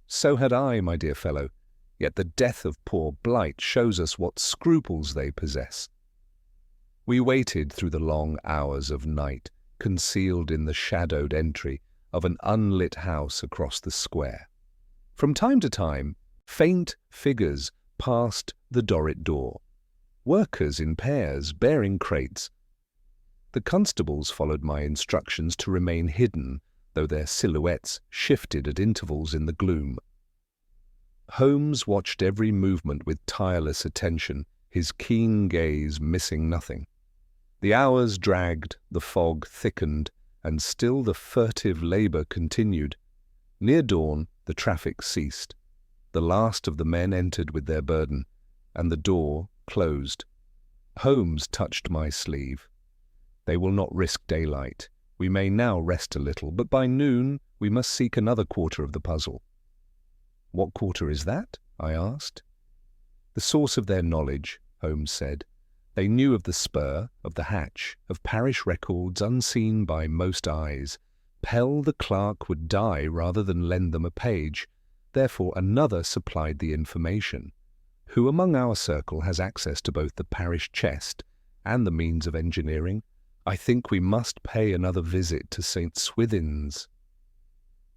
"So had I, my dear fellow, yet the death of poor Blight shows us what scruples they possess." We waited through the long hours of night, concealed in the shadowed entry of an unlit house across the square. From time to time, faint figures passed the Dorrit door, workers in pairs bearing crates. The constables followed my instructions to remain hidden, though their silhouettes shifted at intervals in the gloom. Holmes watched every movement with tireless attention, his keen gaze missing nothing. The hours dragged, the fog thickened, and still the furtive labour continued. Near dawn, the traffic ceased. The last of the men entered with their burden, and the door closed. Holmes touched my sleeve. "They will not risk daylight. We may now rest a little, but by noon we must seek another quarter of the puzzle." "What quarter is that?" I asked. "The source of their knowledge," Holmes said. "They knew of the spur, of the hatch, of parish records unseen by most eyes. Pell the clerk would die rather than lend them a page. Therefore another supplied the information. Who among our circle has access to both the parish chest and the means of engineering? I think we must pay another visit to St. Swithin's."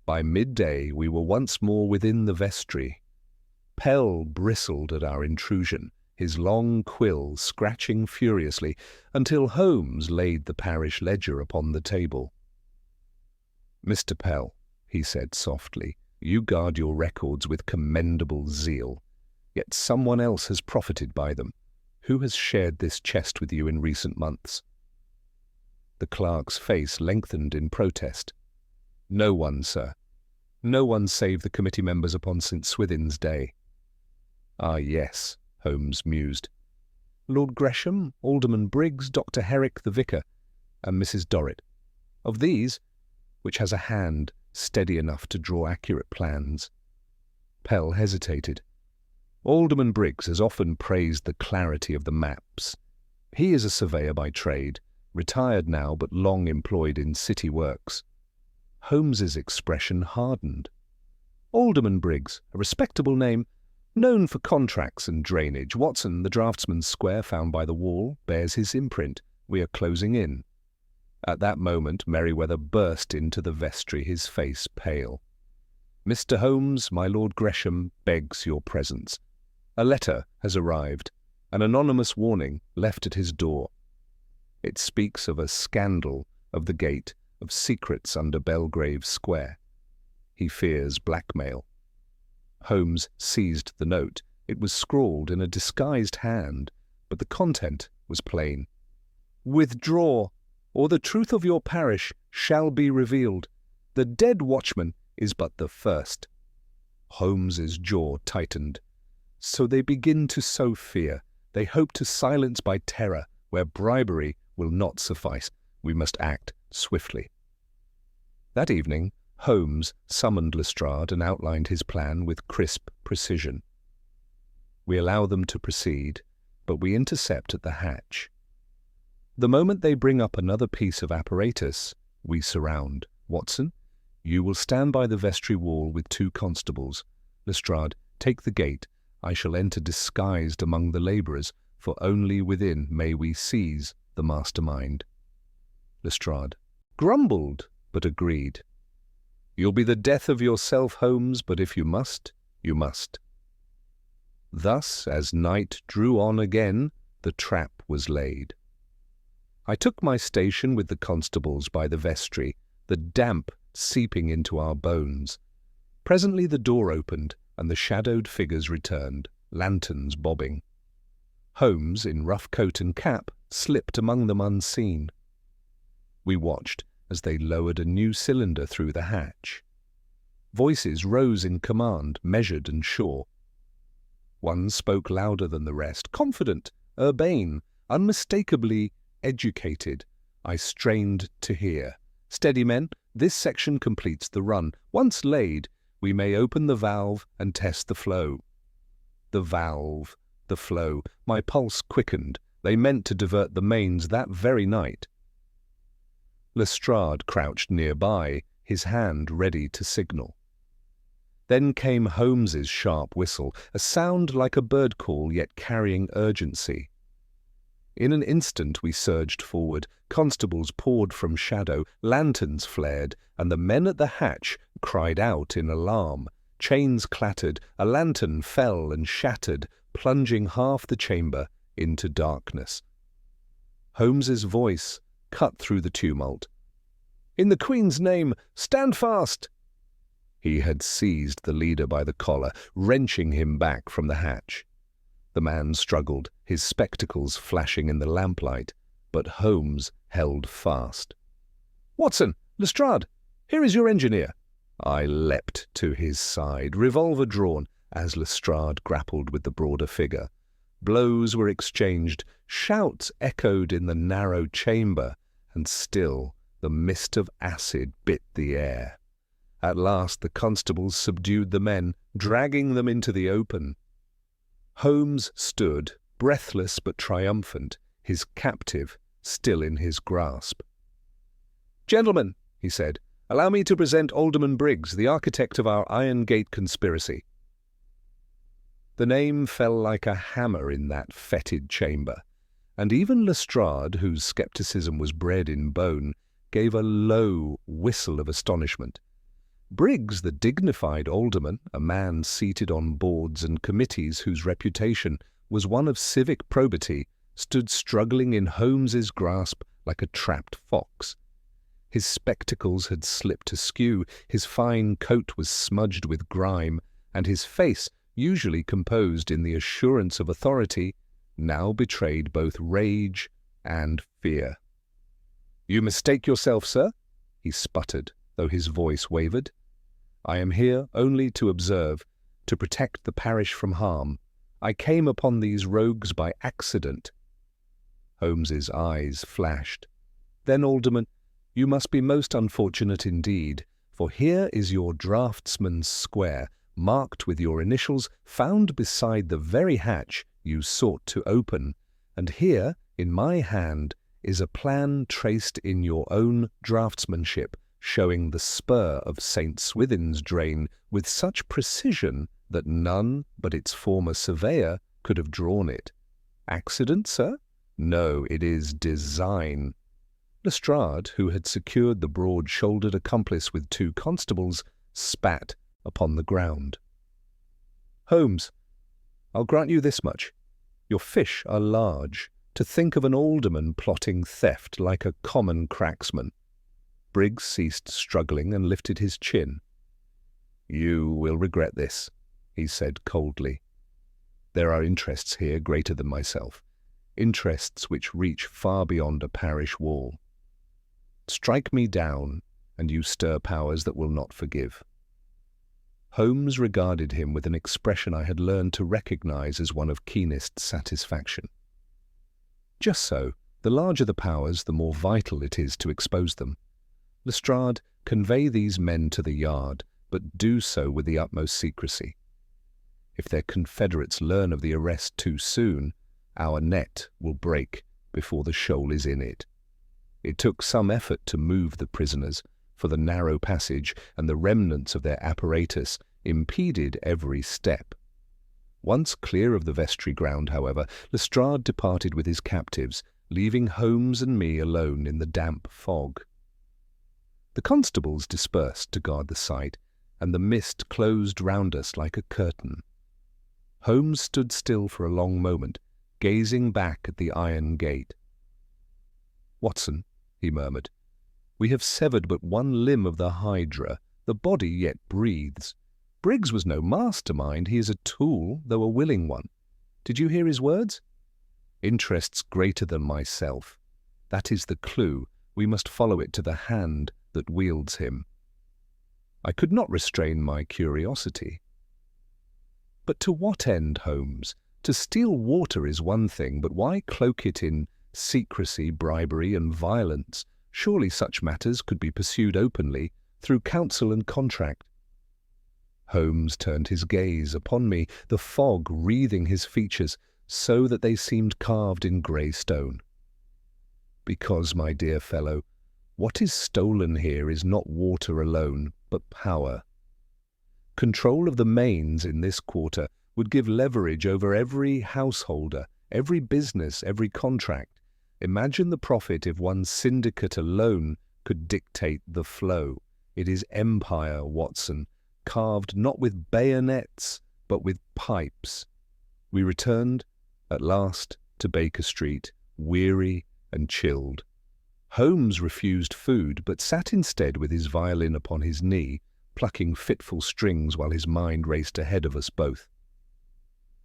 By midday we were once more within the vestry. Pell bristled at our intrusion, his long quill scratching furiously, until Holmes laid the parish ledger upon the table. "Mr. Pell," he said softly, "you guard your records with commendable zeal. Yet someone else has profited by them. Who has shared this chest with you in recent months?" The clerk's face lengthened in protest. "No one, sir. No one save the committee members upon St. Swithin's Day." "Ah, yes," Holmes mused. "Lord Gresham, Alderman Briggs, Dr. Herrick the vicar, and Mrs. Dorrit. Of these, which has a hand steady enough to draw accurate plans?" Pell hesitated. "Alderman Briggs has often praised the clarity of the maps. He is a surveyor by trade, retired now but long employed in city works." Holmes's expression hardened. "Alderman Briggs, a respectable name, known for contracts and drainage. Watson, the draftsman's square found by the wall, bears his imprint. We are closing in." At that moment Merryweather burst into the vestry, his face pale. "Mr. Holmes, my Lord Gresham begs your presence. A letter has arrived, an anonymous warning left at his door. It speaks of a scandal of the gate, of secrets under Belgrave Square. He fears blackmail." Holmes seized the note. It was scrawled in a disguised hand, but the content was plain. "Withdraw, or the truth of your parish shall be revealed. The dead watchman is but the first." Holmes's jaw tightened. "So they begin to sow fear. They hope to silence by terror, where bribery will not suffice. We must act swiftly." That evening, Holmes summoned Lestrade and outlined his plan with crisp precision. "We allow them to proceed, but we intercept at the hatch. The moment they bring up another piece of apparatus, we surround. Watson, you will stand by the vestry wall with 2 constables. Lestrade, take the gate. I shall enter disguised among the labourers, for only within may we seize the mastermind." Lestrade grumbled, but agreed. "You'll be the death of yourself, Holmes, but if you must, you must." Thus, as night drew on again, the trap was laid. I took my station with the constables by the vestry, the damp seeping into our bones. Presently the door opened, and the shadowed figures returned, lanterns bobbing. Holmes, in rough coat and cap, slipped among them unseen. We watched as they lowered a new cylinder through the hatch. Voices rose in command, measured and sure. One spoke louder than the rest, confident, urbane, unmistakably educated. I strained to hear. "Steady, men, this section completes the run. Once laid, we may open the valve and test the flow." The valve, the flow. My pulse quickened. They meant to divert the mains that very night. Lestrade crouched nearby, his hand ready to signal. Then came Holmes's sharp whistle, a sound like a bird call yet carrying urgency. In an instant we surged forward. Constables poured from shadow, lanterns flared, and the men at the hatch cried out in alarm. Chains clattered, a lantern fell and shattered, plunging half the chamber into darkness. Holmes's voice cut through the tumult. "In the Queen's name, stand fast!" He had seized the leader by the collar, wrenching him back from the hatch. The man struggled, his spectacles flashing in the lamplight, but Holmes held fast. "Watson, Lestrade, here is your engineer." I leapt to his side, revolver drawn, as Lestrade grappled with the broader figure. Blows were exchanged, shouts echoed in the narrow chamber, and still the mist of acid bit the air. At last the constables subdued the men, dragging them into the open. Holmes stood, breathless but triumphant, his captive still in his grasp. "Gentlemen," he said, "allow me to present Alderman Briggs, the architect of our Iron Gate conspiracy." The name fell like a hammer in that fetid chamber, and even Lestrade, whose scepticism was bred in bone, gave a low whistle of astonishment. Briggs, the dignified alderman, a man seated on boards and committees whose reputation was one of civic probity, stood struggling in Holmes's grasp like a trapped fox. His spectacles had slipped askew, his fine coat was smudged with grime, and his face, usually composed in the assurance of authority, now betrayed both rage and fear. "You mistake yourself, sir," he sputtered, though his voice wavered. "I am here only to observe, to protect the parish from harm. I came upon these rogues by accident." Holmes's eyes flashed. "Then, Alderman, you must be most unfortunate indeed, for here is your draftsman's square, marked with your initials, found beside the very hatch you sought to open, and here, in my hand, is a plan traced in your own draftsmanship, showing the spur of St. Swithin's drain with such precision that none but its former surveyor could have drawn it. Accident, sir? No, it is design." Lestrade, who had secured the broad-shouldered accomplice with 2 constables, spat upon the ground. "Holmes, I'll grant you this much. Your fish are large. To think of an alderman plotting theft like a common cracksman." Briggs ceased struggling and lifted his chin. "You will regret this," he said coldly. "There are interests here greater than myself, interests which reach far beyond a parish wall. Strike me down, and you stir powers that will not forgive." Holmes regarded him with an expression I had learned to recognize as one of keenest satisfaction. "Just so. The larger the powers, the more vital it is to expose them. Lestrade, convey these men to the yard, but do so with the utmost secrecy. If their confederates learn of the arrest too soon, our net will break before the shoal is in it." It took some effort to move the prisoners, for the narrow passage and the remnants of their apparatus impeded every step. Once clear of the vestry ground, however, Lestrade departed with his captives, leaving Holmes and me alone in the damp fog. The constables dispersed to guard the site, and the mist closed round us like a curtain. Holmes stood still for a long moment, gazing back at the iron gate. "Watson," he murmured, "we have severed but one limb of the hydra. The body yet breathes. Briggs was no mastermind. He is a tool, though a willing one. Did you hear his words? Interests greater than myself. That is the clue. We must follow it to the hand that wields him." I could not restrain my curiosity. "But to what end, Holmes? To steal water is one thing, but why cloak it in secrecy, bribery, and violence? Surely such matters could be pursued openly, through counsel and contract." Holmes turned his gaze upon me, the fog wreathing his features so that they seemed carved in grey stone. "Because, my dear fellow, what is stolen here is not water alone, but power. Control of the mains in this quarter would give leverage over every householder, every business, every contract. Imagine the profit if one syndicate alone could dictate the flow. It is empire, Watson, carved not with bayonets, but with pipes." We returned, at last, to Baker Street, weary and chilled. Holmes refused food, but sat instead with his violin upon his knee, plucking fitful strings while his mind raced ahead of us both.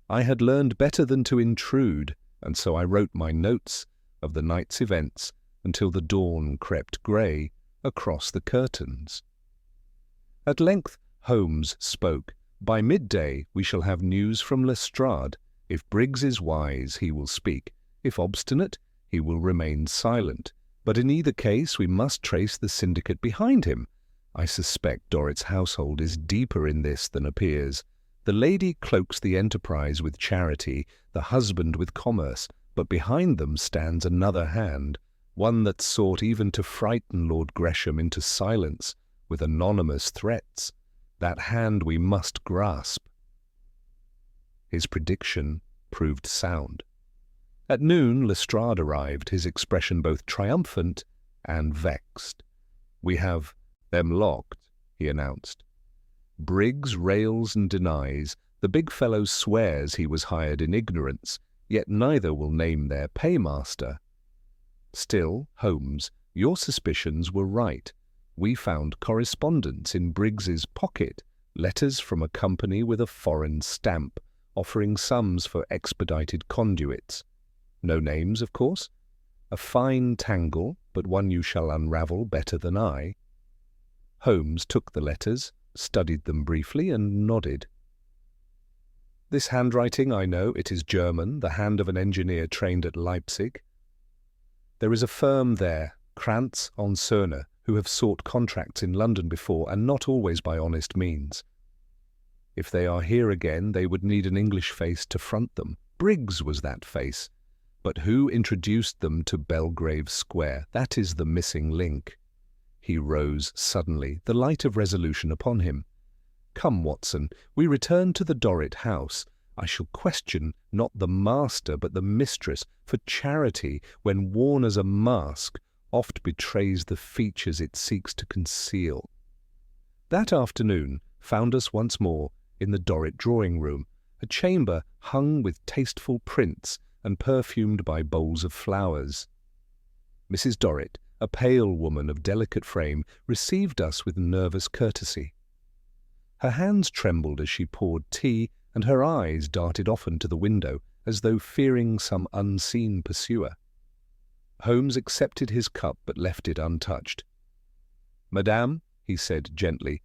I had learned better than to intrude, and so I wrote my notes of the night's events until the dawn crept grey across the curtains. At length Holmes spoke. "By midday we shall have news from Lestrade. If Briggs is wise, he will speak. If obstinate, he will remain silent. But in either case we must trace the syndicate behind him. I suspect Dorrit's household is deeper in this than appears. The lady cloaks the enterprise with charity, the husband with commerce, but behind them stands another hand, one that sought even to frighten Lord Gresham into silence with anonymous threats. That hand we must grasp." His prediction proved sound. At noon Lestrade arrived, his expression both triumphant and vexed. "We have them locked," he announced. "Briggs rails and denies. The big fellow swears he was hired in ignorance, yet neither will name their paymaster. Still, Holmes, your suspicions were right. We found correspondence in Briggs's pocket, letters from a company with a foreign stamp, offering sums for expedited conduits. No names, of course. A fine tangle, but one you shall unravel better than I." Holmes took the letters, studied them briefly, and nodded. "This handwriting, I know. It is German, the hand of an engineer trained at Leipzig. There is a firm there, Krantz und Söhne, who have sought contracts in London before, and not always by honest means. If they are here again, they would need an English face to front them. Briggs was that face. But who introduced them to Belgrave Square? That is the missing link." He rose suddenly, the light of resolution upon him. "Come, Watson, we return to the Dorrit house. I shall question not the master but the mistress, for charity, when worn as a mask, oft betrays the features it seeks to conceal." That afternoon found us once more in the Dorrit drawing-room, a chamber hung with tasteful prints and perfumed by bowls of flowers. Mrs. Dorrit, a pale woman of delicate frame, received us with nervous courtesy. Her hands trembled as she poured tea, and her eyes darted often to the window, as though fearing some unseen pursuer. Holmes accepted his cup but left it untouched. "Madame," he said gently,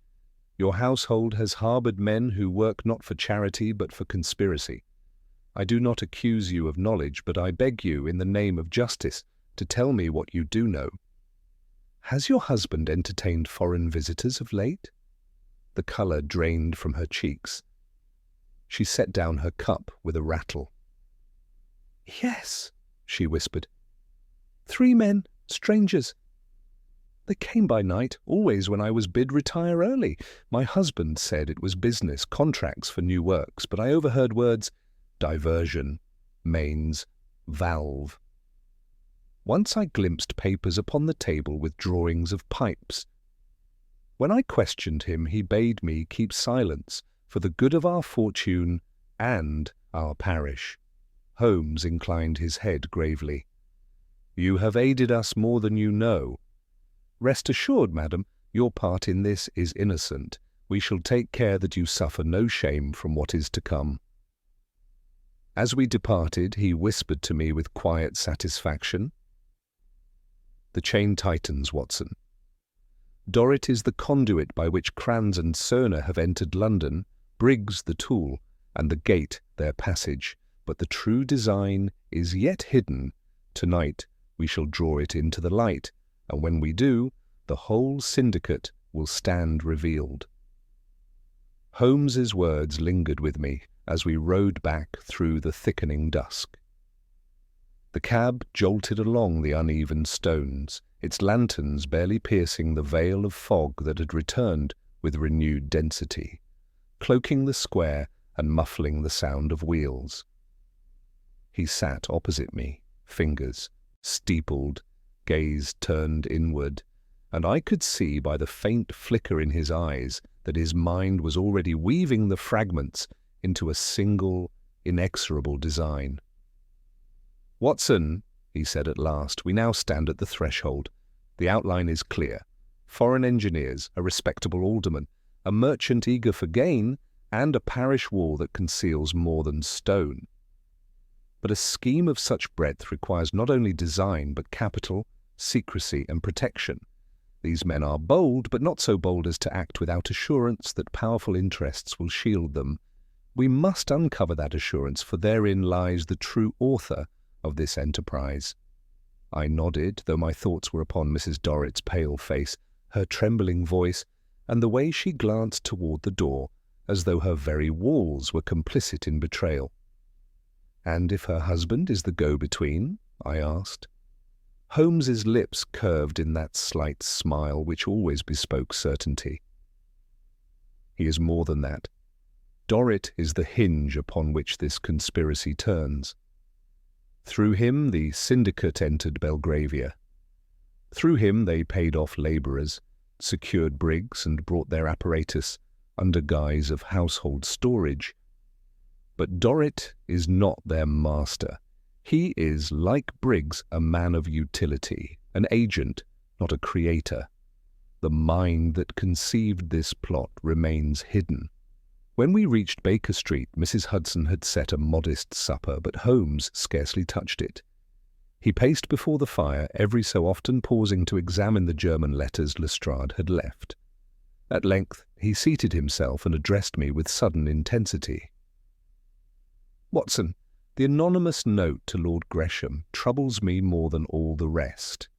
"your household has harboured men who work not for charity but for conspiracy. I do not accuse you of knowledge, but I beg you, in the name of justice, to tell me what you do know. Has your husband entertained foreign visitors of late?" The colour drained from her cheeks. She set down her cup with a rattle. "Yes," she whispered. "3 men, strangers. They came by night, always when I was bid retire early. My husband said it was business, contracts for new works, but I overheard words diversion, mains, valve. Once I glimpsed papers upon the table with drawings of pipes. When I questioned him, he bade me keep silence for the good of our fortune and our parish." Holmes inclined his head gravely. "You have aided us more than you know. Rest assured, madam, your part in this is innocent. We shall take care that you suffer no shame from what is to come." As we departed, he whispered to me with quiet satisfaction, "The chain tightens, Watson. Dorrit is the conduit by which Krantz and Söhne have entered London, Briggs the tool, and the gate their passage. But the true design is yet hidden. Tonight we shall draw it into the light, and when we do, the whole syndicate will stand revealed." Holmes's words lingered with me as we rode back through the thickening dusk. The cab jolted along the uneven stones, its lanterns barely piercing the veil of fog that had returned with renewed density, cloaking the square and muffling the sound of wheels. He sat opposite me, fingers steepled, gaze turned inward, and I could see by the faint flicker in his eyes that his mind was already weaving the fragments into a single, inexorable design. "Watson," he said at last, "we now stand at the threshold. The outline is clear. Foreign engineers, a respectable alderman, a merchant eager for gain, and a parish wall that conceals more than stone. But a scheme of such breadth requires not only design, but capital, secrecy, and protection. These men are bold, but not so bold as to act without assurance that powerful interests will shield them. We must uncover that assurance, for therein lies the true author of this enterprise." I nodded, though my thoughts were upon Mrs. Dorrit's pale face, her trembling voice, and the way she glanced toward the door, as though her very walls were complicit in betrayal. "And if her husband is the go-between?" I asked. Holmes's lips curved in that slight smile which always bespoke certainty. "He is more than that. Dorrit is the hinge upon which this conspiracy turns. Through him the syndicate entered Belgravia. Through him they paid off labourers, secured Briggs, and brought their apparatus under guise of household storage. But Dorrit is not their master. He is, like Briggs, a man of utility, an agent, not a creator. The mind that conceived this plot remains hidden." When we reached Baker Street, Mrs. Hudson had set a modest supper, but Holmes scarcely touched it. He paced before the fire, every so often pausing to examine the German letters Lestrade had left. At length he seated himself and addressed me with sudden intensity. "Watson, the anonymous note to Lord Gresham troubles me more than all the rest.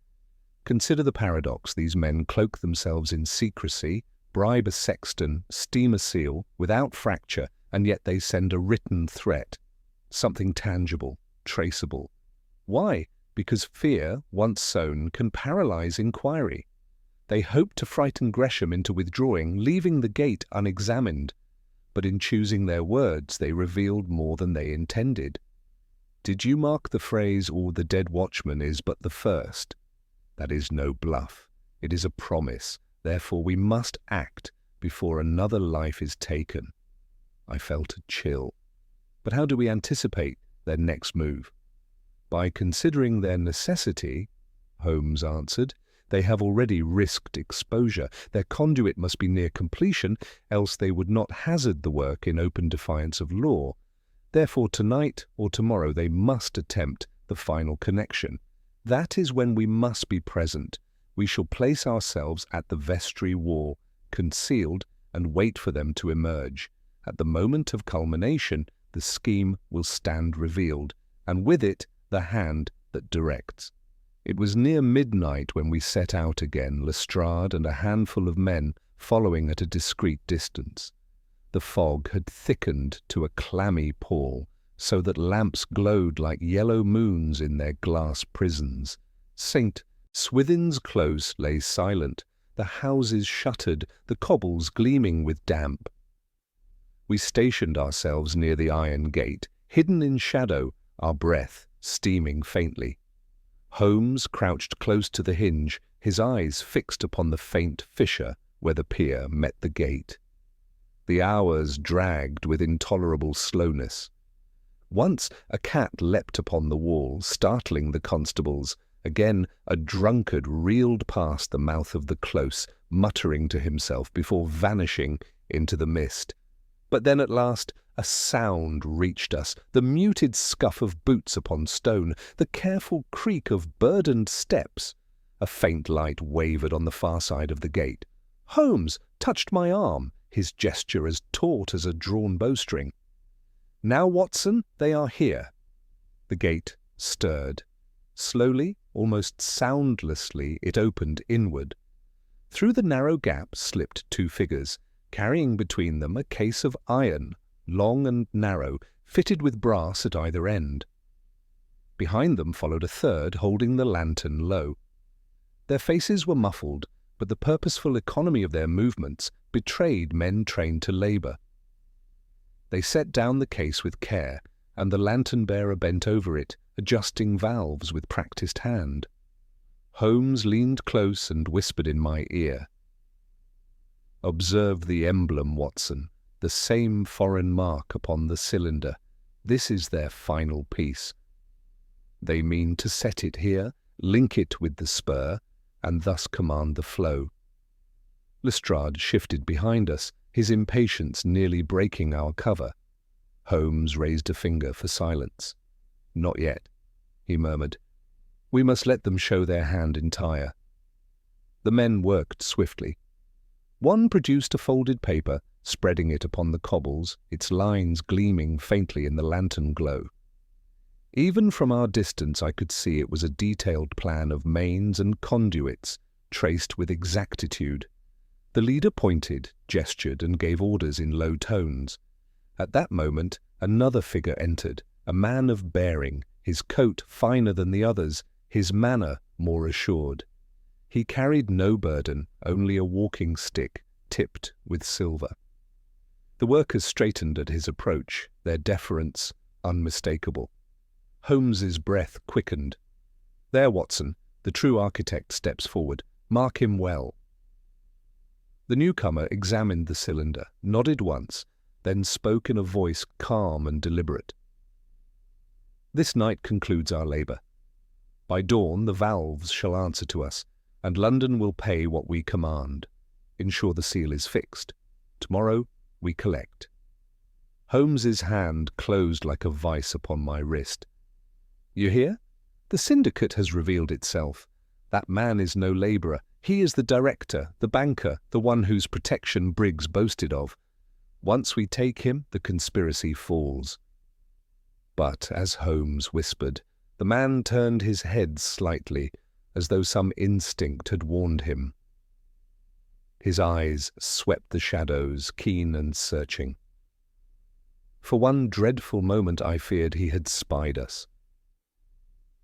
Consider the paradox. These men cloak themselves in secrecy, bribe a sexton, steam a seal, without fracture, and yet they send a written threat, something tangible, traceable. Why? Because fear, once sown, can paralyze inquiry. They hoped to frighten Gresham into withdrawing, leaving the gate unexamined. But in choosing their words, they revealed more than they intended. Did you mark the phrase, 'All the dead watchman is but the first'? That is no bluff. It is a promise. Therefore we must act before another life is taken." I felt a chill. But how do we anticipate their next move? "By considering their necessity," Holmes answered. "They have already risked exposure. Their conduit must be near completion, else they would not hazard the work in open defiance of law. Therefore tonight or tomorrow they must attempt the final connection. That is when we must be present. We shall place ourselves at the vestry wall, concealed, and wait for them to emerge. At the moment of culmination, the scheme will stand revealed, and with it the hand that directs." It was near midnight when we set out again, Lestrade and a handful of men following at a discreet distance. The fog had thickened to a clammy pall, so that lamps glowed like yellow moons in their glass prisons. St. Swithin's Close lay silent, the houses shuttered, the cobbles gleaming with damp. We stationed ourselves near the iron gate, hidden in shadow, our breath steaming faintly. Holmes crouched close to the hinge, his eyes fixed upon the faint fissure where the pier met the gate. The hours dragged with intolerable slowness. Once a cat leapt upon the wall, startling the constables. Again a drunkard reeled past the mouth of the close, muttering to himself before vanishing into the mist. But then at last a sound reached us, the muted scuff of boots upon stone, the careful creak of burdened steps. A faint light wavered on the far side of the gate. Holmes touched my arm, his gesture as taut as a drawn bowstring. "Now, Watson, they are here." The gate stirred. Slowly, almost soundlessly, it opened inward. Through the narrow gap slipped two figures, carrying between them a case of iron, long and narrow, fitted with brass at either end. Behind them followed a third, holding the lantern low. Their faces were muffled, but the purposeful economy of their movements betrayed men trained to labor. They set down the case with care, and the lantern-bearer bent over it, adjusting valves with practiced hand. Holmes leaned close and whispered in my ear. "Observe the emblem, Watson, the same foreign mark upon the cylinder. This is their final piece. They mean to set it here, link it with the spur, and thus command the flow." Lestrade shifted behind us, his impatience nearly breaking our cover. Holmes raised a finger for silence. "Not yet," he murmured. "We must let them show their hand entire." The men worked swiftly. One produced a folded paper, spreading it upon the cobbles, its lines gleaming faintly in the lantern glow. Even from our distance I could see it was a detailed plan of mains and conduits, traced with exactitude. The leader pointed, gestured, and gave orders in low tones. At that moment another figure entered, a man of bearing, his coat finer than the others, his manner more assured. He carried no burden, only a walking stick, tipped with silver. The workers straightened at his approach, their deference unmistakable. Holmes's breath quickened. "There, Watson, the true architect steps forward. Mark him well." The newcomer examined the cylinder, nodded once, then spoke in a voice calm and deliberate. "This night concludes our labour. By dawn the valves shall answer to us, and London will pay what we command. Ensure the seal is fixed. Tomorrow we collect." Holmes's hand closed like a vice upon my wrist. "You hear? The syndicate has revealed itself. That man is no labourer. He is the director, the banker, the one whose protection Briggs boasted of. Once we take him, the conspiracy falls. But, as Holmes whispered, the man turned his head slightly, as though some instinct had warned him. His eyes swept the shadows, keen and searching. For one dreadful moment I feared he had spied us.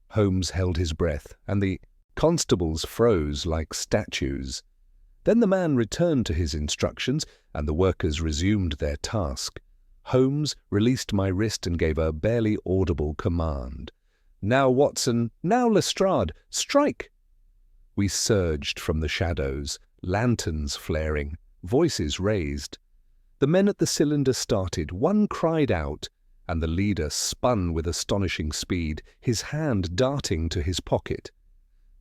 Holmes held his breath, and the constables froze like statues. Then the man returned to his instructions, and the workers resumed their task. Holmes released my wrist and gave a barely audible command. "Now, Watson, now, Lestrade, strike!" We surged from the shadows, lanterns flaring, voices raised. The men at the cylinder started, one cried out, and the leader spun with astonishing speed, his hand darting to his pocket.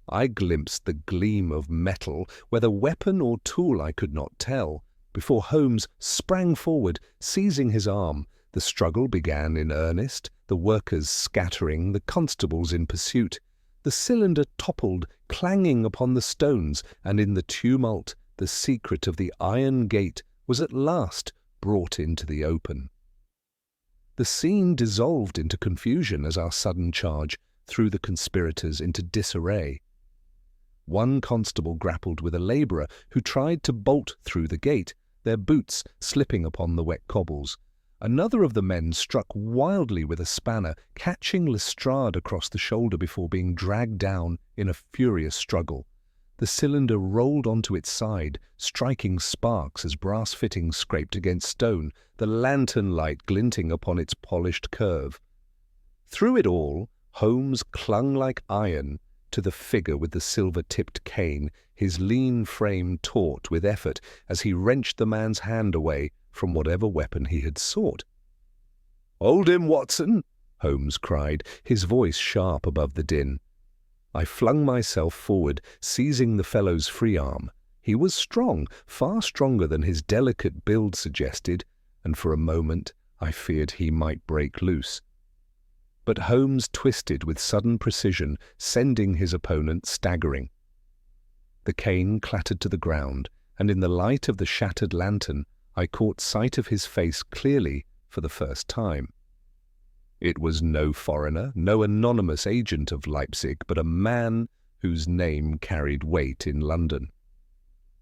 I glimpsed the gleam of metal, whether weapon or tool I could not tell, before Holmes sprang forward, seizing his arm. The struggle began in earnest, the workers scattering, the constables in pursuit. The cylinder toppled, clanging upon the stones, and in the tumult the secret of the iron gate was at last brought into the open. The scene dissolved into confusion as our sudden charge threw the conspirators into disarray. One constable grappled with a labourer who tried to bolt through the gate, their boots slipping upon the wet cobbles. Another of the men struck wildly with a spanner, catching Lestrade across the shoulder before being dragged down in a furious struggle. The cylinder rolled onto its side, striking sparks as brass fittings scraped against stone, the lantern light glinting upon its polished curve. Through it all, Holmes clung like iron to the figure with the silver-tipped cane, his lean frame taut with effort as he wrenched the man's hand away from whatever weapon he had sought. "Hold him, Watson!" Holmes cried, his voice sharp above the din. I flung myself forward, seizing the fellow's free arm. He was strong, far stronger than his delicate build suggested, and for a moment I feared he might break loose. But Holmes twisted with sudden precision, sending his opponent staggering. The cane clattered to the ground, and in the light of the shattered lantern I caught sight of his face clearly for the first time. It was no foreigner, no anonymous agent of Leipzig, but a man whose name carried weight in London.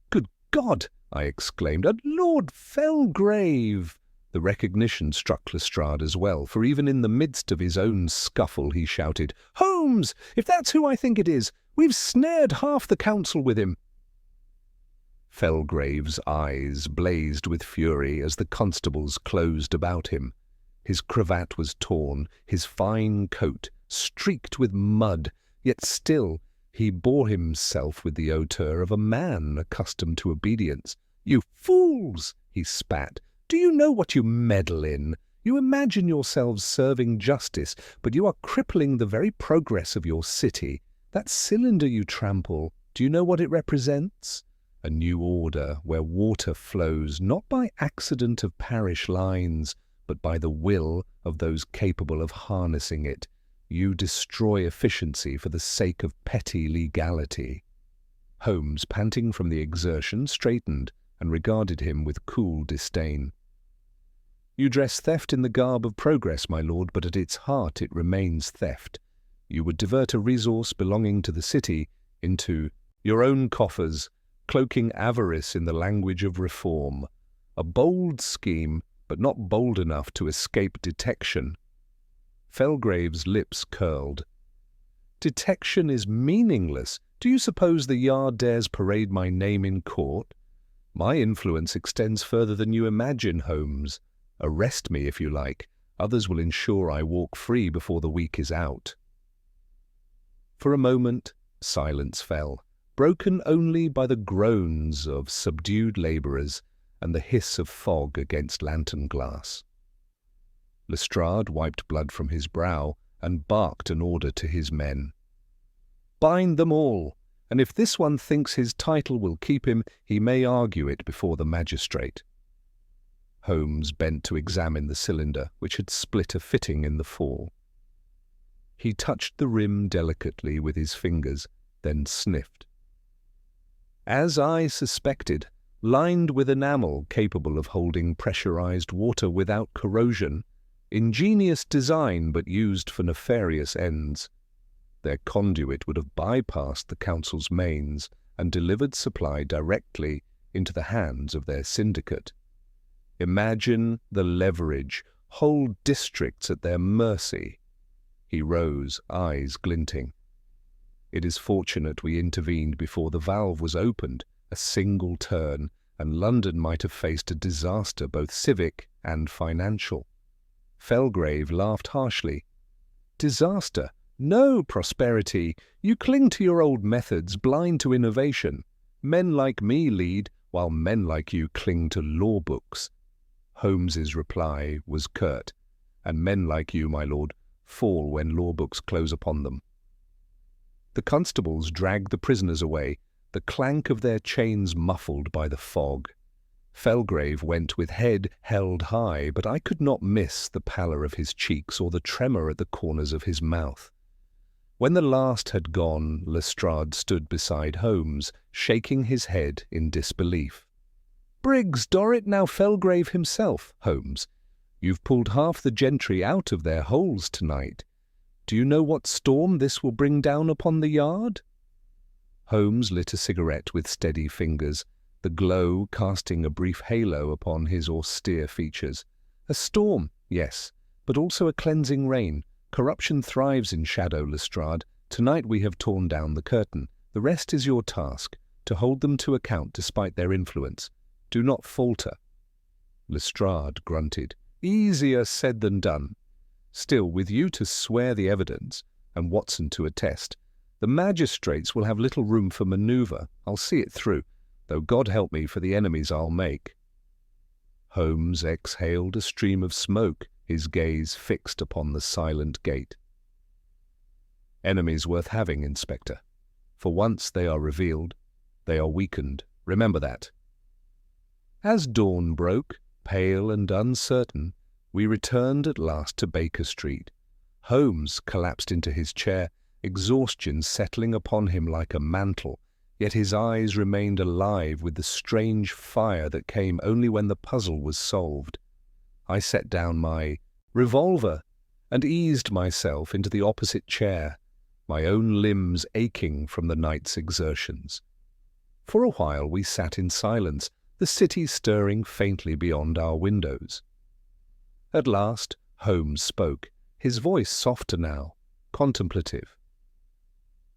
"Good God!" I exclaimed. "A Lord Felgrave!" The recognition struck Lestrade as well, for even in the midst of his own scuffle he shouted, "Holmes! If that's who I think it is, we've snared half the council with him!" Felgrave's eyes blazed with fury as the constables closed about him. His cravat was torn, his fine coat streaked with mud, yet still he bore himself with the hauteur of a man accustomed to obedience. "You fools!" he spat. "Do you know what you meddle in? You imagine yourselves serving justice, but you are crippling the very progress of your city. That cylinder you trample, do you know what it represents? A new order where water flows not by accident of parish lines, but by the will of those capable of harnessing it. You destroy efficiency for the sake of petty legality." Holmes, panting from the exertion, straightened and regarded him with cool disdain. "You dress theft in the garb of progress, my lord, but at its heart it remains theft. You would divert a resource belonging to the city into your own coffers, cloaking avarice in the language of reform. A bold scheme, but not bold enough to escape detection." Felgrave's lips curled. "Detection is meaningless. Do you suppose the Yard dares parade my name in court? My influence extends further than you imagine, Holmes. Arrest me if you like. Others will ensure I walk free before the week is out." For a moment, silence fell, broken only by the groans of subdued labourers and the hiss of fog against lantern glass. Lestrade wiped blood from his brow and barked an order to his men. "Bind them all, and if this one thinks his title will keep him, he may argue it before the magistrate." Holmes bent to examine the cylinder, which had split a fitting in the fall. He touched the rim delicately with his fingers, then sniffed. As I suspected, lined with enamel capable of holding pressurized water without corrosion. Ingenious design, but used for nefarious ends. Their conduit would have bypassed the council's mains and delivered supply directly into the hands of their syndicate. Imagine the leverage, whole districts at their mercy. He rose, eyes glinting. It is fortunate we intervened before the valve was opened, a single turn, and London might have faced a disaster both civic and financial. Felgrave laughed harshly. Disaster? No, prosperity. You cling to your old methods, blind to innovation. Men like me lead, while men like you cling to law books. Holmes's reply was curt. And men like you, my lord, fall when law books close upon them. The constables dragged the prisoners away, the clank of their chains muffled by the fog. Felgrave went with head held high, but I could not miss the pallor of his cheeks or the tremor at the corners of his mouth. When the last had gone, Lestrade stood beside Holmes, shaking his head in disbelief. "Briggs, Dorrit, now Felgrave himself, Holmes. You've pulled half the gentry out of their holes tonight. Do you know what storm this will bring down upon the yard?" Holmes lit a cigarette with steady fingers, the glow casting a brief halo upon his austere features. "A storm, yes, but also a cleansing rain. Corruption thrives in shadow, Lestrade. Tonight we have torn down the curtain. The rest is your task, to hold them to account despite their influence. Do not falter." Lestrade grunted. "Easier said than done. Still, with you to swear the evidence, and Watson to attest, the magistrates will have little room for manoeuvre. I'll see it through, though God help me for the enemies I'll make." Holmes exhaled a stream of smoke, his gaze fixed upon the silent gate. "Enemies worth having, Inspector. For once they are revealed, they are weakened. Remember that." As dawn broke, pale and uncertain, we returned at last to Baker Street. Holmes collapsed into his chair, exhaustion settling upon him like a mantle, yet his eyes remained alive with the strange fire that came only when the puzzle was solved. I set down my revolver and eased myself into the opposite chair, my own limbs aching from the night's exertions. For a while we sat in silence, the city stirring faintly beyond our windows. At last Holmes spoke, his voice softer now, contemplative.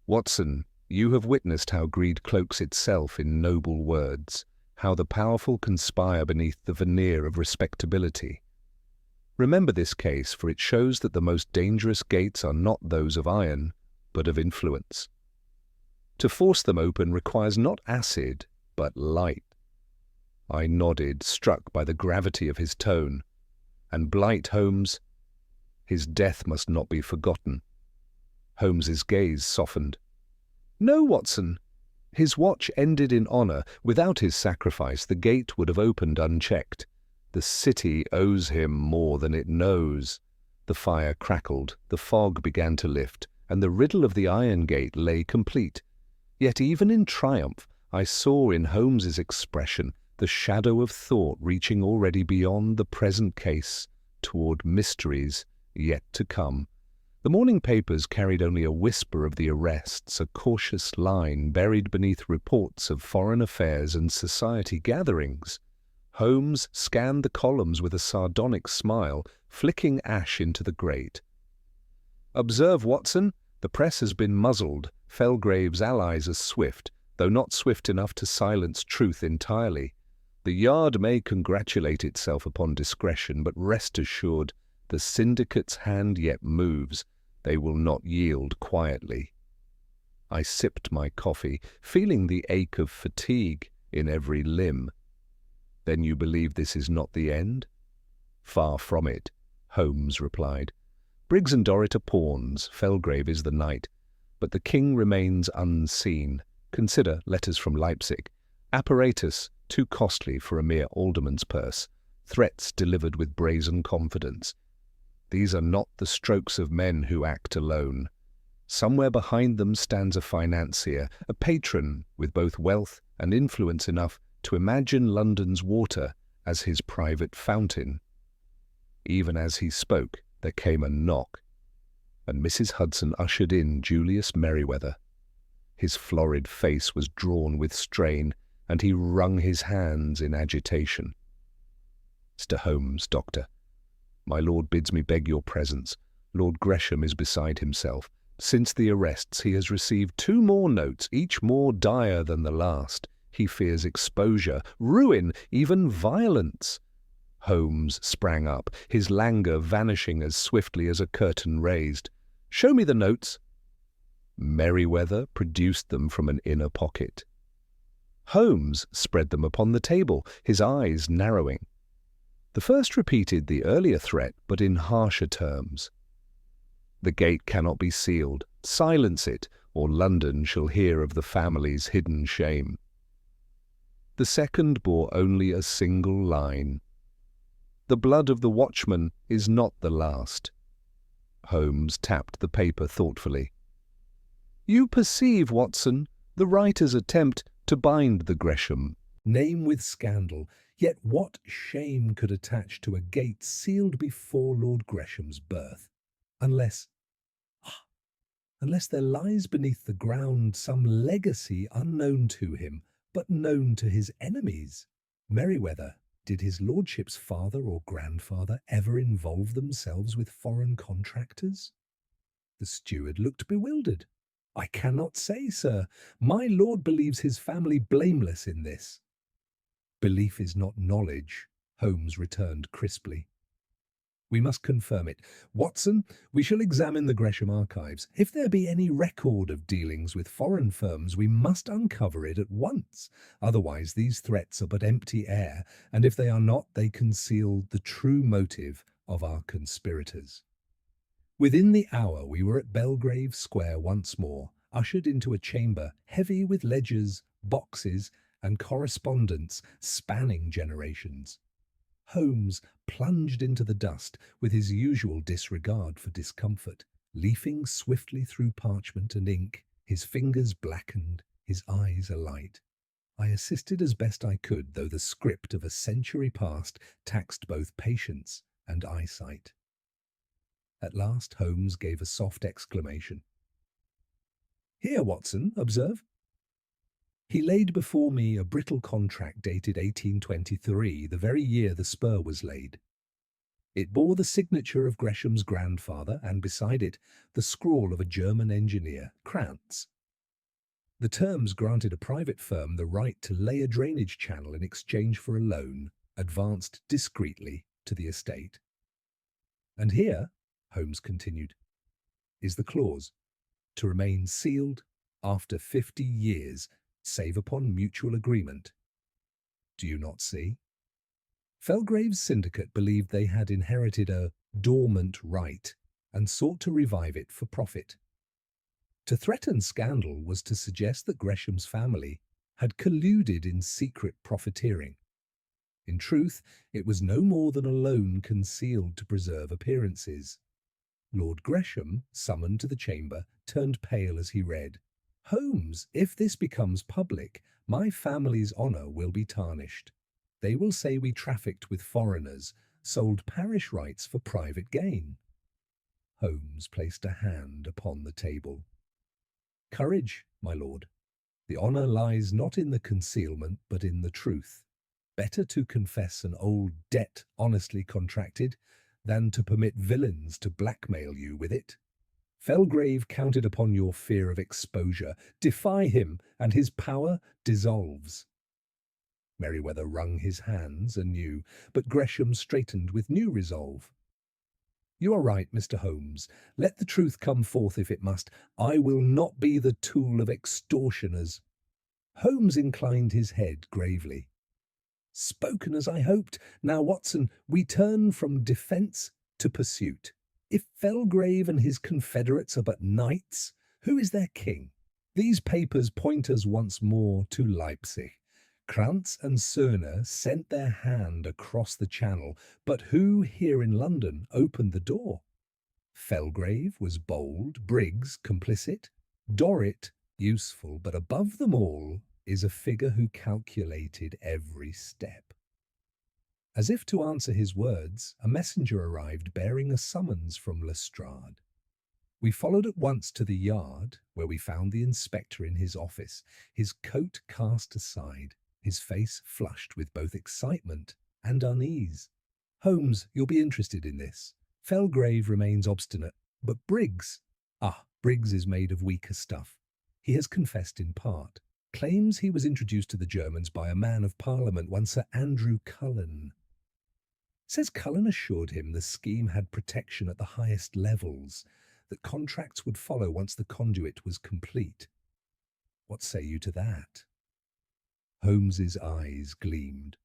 "Watson, you have witnessed how greed cloaks itself in noble words, how the powerful conspire beneath the veneer of respectability. Remember this case, for it shows that the most dangerous gates are not those of iron, but of influence. To force them open requires not acid, but light." I nodded, struck by the gravity of his tone. "And Blight, Holmes? His death must not be forgotten." Holmes's gaze softened. "No, Watson. His watch ended in honour. Without his sacrifice, the gate would have opened unchecked. The city owes him more than it knows." The fire crackled, the fog began to lift, and the riddle of the iron gate lay complete. Yet even in triumph, I saw in Holmes's expression the shadow of thought reaching already beyond the present case, toward mysteries yet to come. The morning papers carried only a whisper of the arrests, a cautious line buried beneath reports of foreign affairs and society gatherings. Holmes scanned the columns with a sardonic smile, flicking ash into the grate. "Observe, Watson, the press has been muzzled. Felgrave's allies are swift, though not swift enough to silence truth entirely. The Yard may congratulate itself upon discretion, but rest assured, the syndicate's hand yet moves. They will not yield quietly." I sipped my coffee, feeling the ache of fatigue in every limb. "Then you believe this is not the end?" "Far from it," Holmes replied. "Briggs and Dorrit are pawns, Felgrave is the knight, but the king remains unseen. Consider letters from Leipzig, apparatus too costly for a mere alderman's purse, threats delivered with brazen confidence. These are not the strokes of men who act alone. Somewhere behind them stands a financier, a patron with both wealth and influence enough to imagine London's water as his private fountain. Even as he spoke, there came a knock, and Mrs. Hudson ushered in Julius Merryweather. His florid face was drawn with strain, and he wrung his hands in agitation. "Mr. Holmes, Doctor, my lord bids me beg your presence. Lord Gresham is beside himself. Since the arrests, he has received 2 more notes, each more dire than the last. He fears exposure, ruin, even violence." Holmes sprang up, his languor vanishing as swiftly as a curtain raised. "Show me the notes." Merryweather produced them from an inner pocket. Holmes spread them upon the table, his eyes narrowing. The first repeated the earlier threat, but in harsher terms. "The gate cannot be sealed. Silence it, or London shall hear of the family's hidden shame." The second bore only a single line. "The blood of the watchman is not the last." Holmes tapped the paper thoughtfully. "You perceive, Watson, the writer's attempt to bind the Gresham name with scandal. Yet what shame could attach to a gate sealed before Lord Gresham's birth? Unless there lies beneath the ground some legacy unknown to him, but known to his enemies. Merryweather, did his lordship's father or grandfather ever involve themselves with foreign contractors?" The steward looked bewildered. "I cannot say, sir. My lord believes his family blameless in this." "Belief is not knowledge," Holmes returned crisply. "We must confirm it. Watson, we shall examine the Gresham archives. If there be any record of dealings with foreign firms, we must uncover it at once. Otherwise, these threats are but empty air, and if they are not, they conceal the true motive of our conspirators." Within the hour we were at Belgrave Square once more, ushered into a chamber heavy with ledgers, boxes, and correspondence spanning generations. Holmes plunged into the dust with his usual disregard for discomfort, leafing swiftly through parchment and ink, his fingers blackened, his eyes alight. I assisted as best I could, though the script of a century past taxed both patience and eyesight. At last Holmes gave a soft exclamation. "Here, Watson, observe." He laid before me a brittle contract dated 1823, the very year the spur was laid. It bore the signature of Gresham's grandfather, and beside it the scrawl of a German engineer, Krantz. The terms granted a private firm the right to lay a drainage channel in exchange for a loan, advanced discreetly to the estate. "And here," Holmes continued, "is the clause, to remain sealed after 50 years, save upon mutual agreement. Do you not see?" Felgrave's syndicate believed they had inherited a dormant right and sought to revive it for profit. To threaten scandal was to suggest that Gresham's family had colluded in secret profiteering. In truth, it was no more than a loan concealed to preserve appearances. Lord Gresham, summoned to the chamber, turned pale as he read, "Holmes, if this becomes public, my family's honour will be tarnished. They will say we trafficked with foreigners, sold parish rights for private gain." Holmes placed a hand upon the table. "Courage, my lord. The honour lies not in the concealment, but in the truth. Better to confess an old debt honestly contracted than to permit villains to blackmail you with it. Felgrave counted upon your fear of exposure. Defy him, and his power dissolves." Merryweather wrung his hands anew, but Gresham straightened with new resolve. "You are right, Mr. Holmes. Let the truth come forth if it must. I will not be the tool of extortioners." Holmes inclined his head gravely. "Spoken as I hoped. Now, Watson, we turn from defence to pursuit. If Felgrave and his confederates are but knights, who is their king? These papers point us once more to Leipzig. Krantz and Söhne sent their hand across the channel, but who here in London opened the door? Felgrave was bold, Briggs complicit, Dorrit useful, but above them all is a figure who calculated every step. As if to answer his words, a messenger arrived bearing a summons from Lestrade. We followed at once to the yard, where we found the inspector in his office, his coat cast aside, his face flushed with both excitement and unease. "Holmes, you'll be interested in this. Felgrave remains obstinate, but Briggs... Briggs is made of weaker stuff. He has confessed in part. Claims he was introduced to the Germans by a man of Parliament, one Sir Andrew Cullen. Says Cullen assured him the scheme had protection at the highest levels, that contracts would follow once the conduit was complete. What say you to that?" Holmes's eyes gleamed.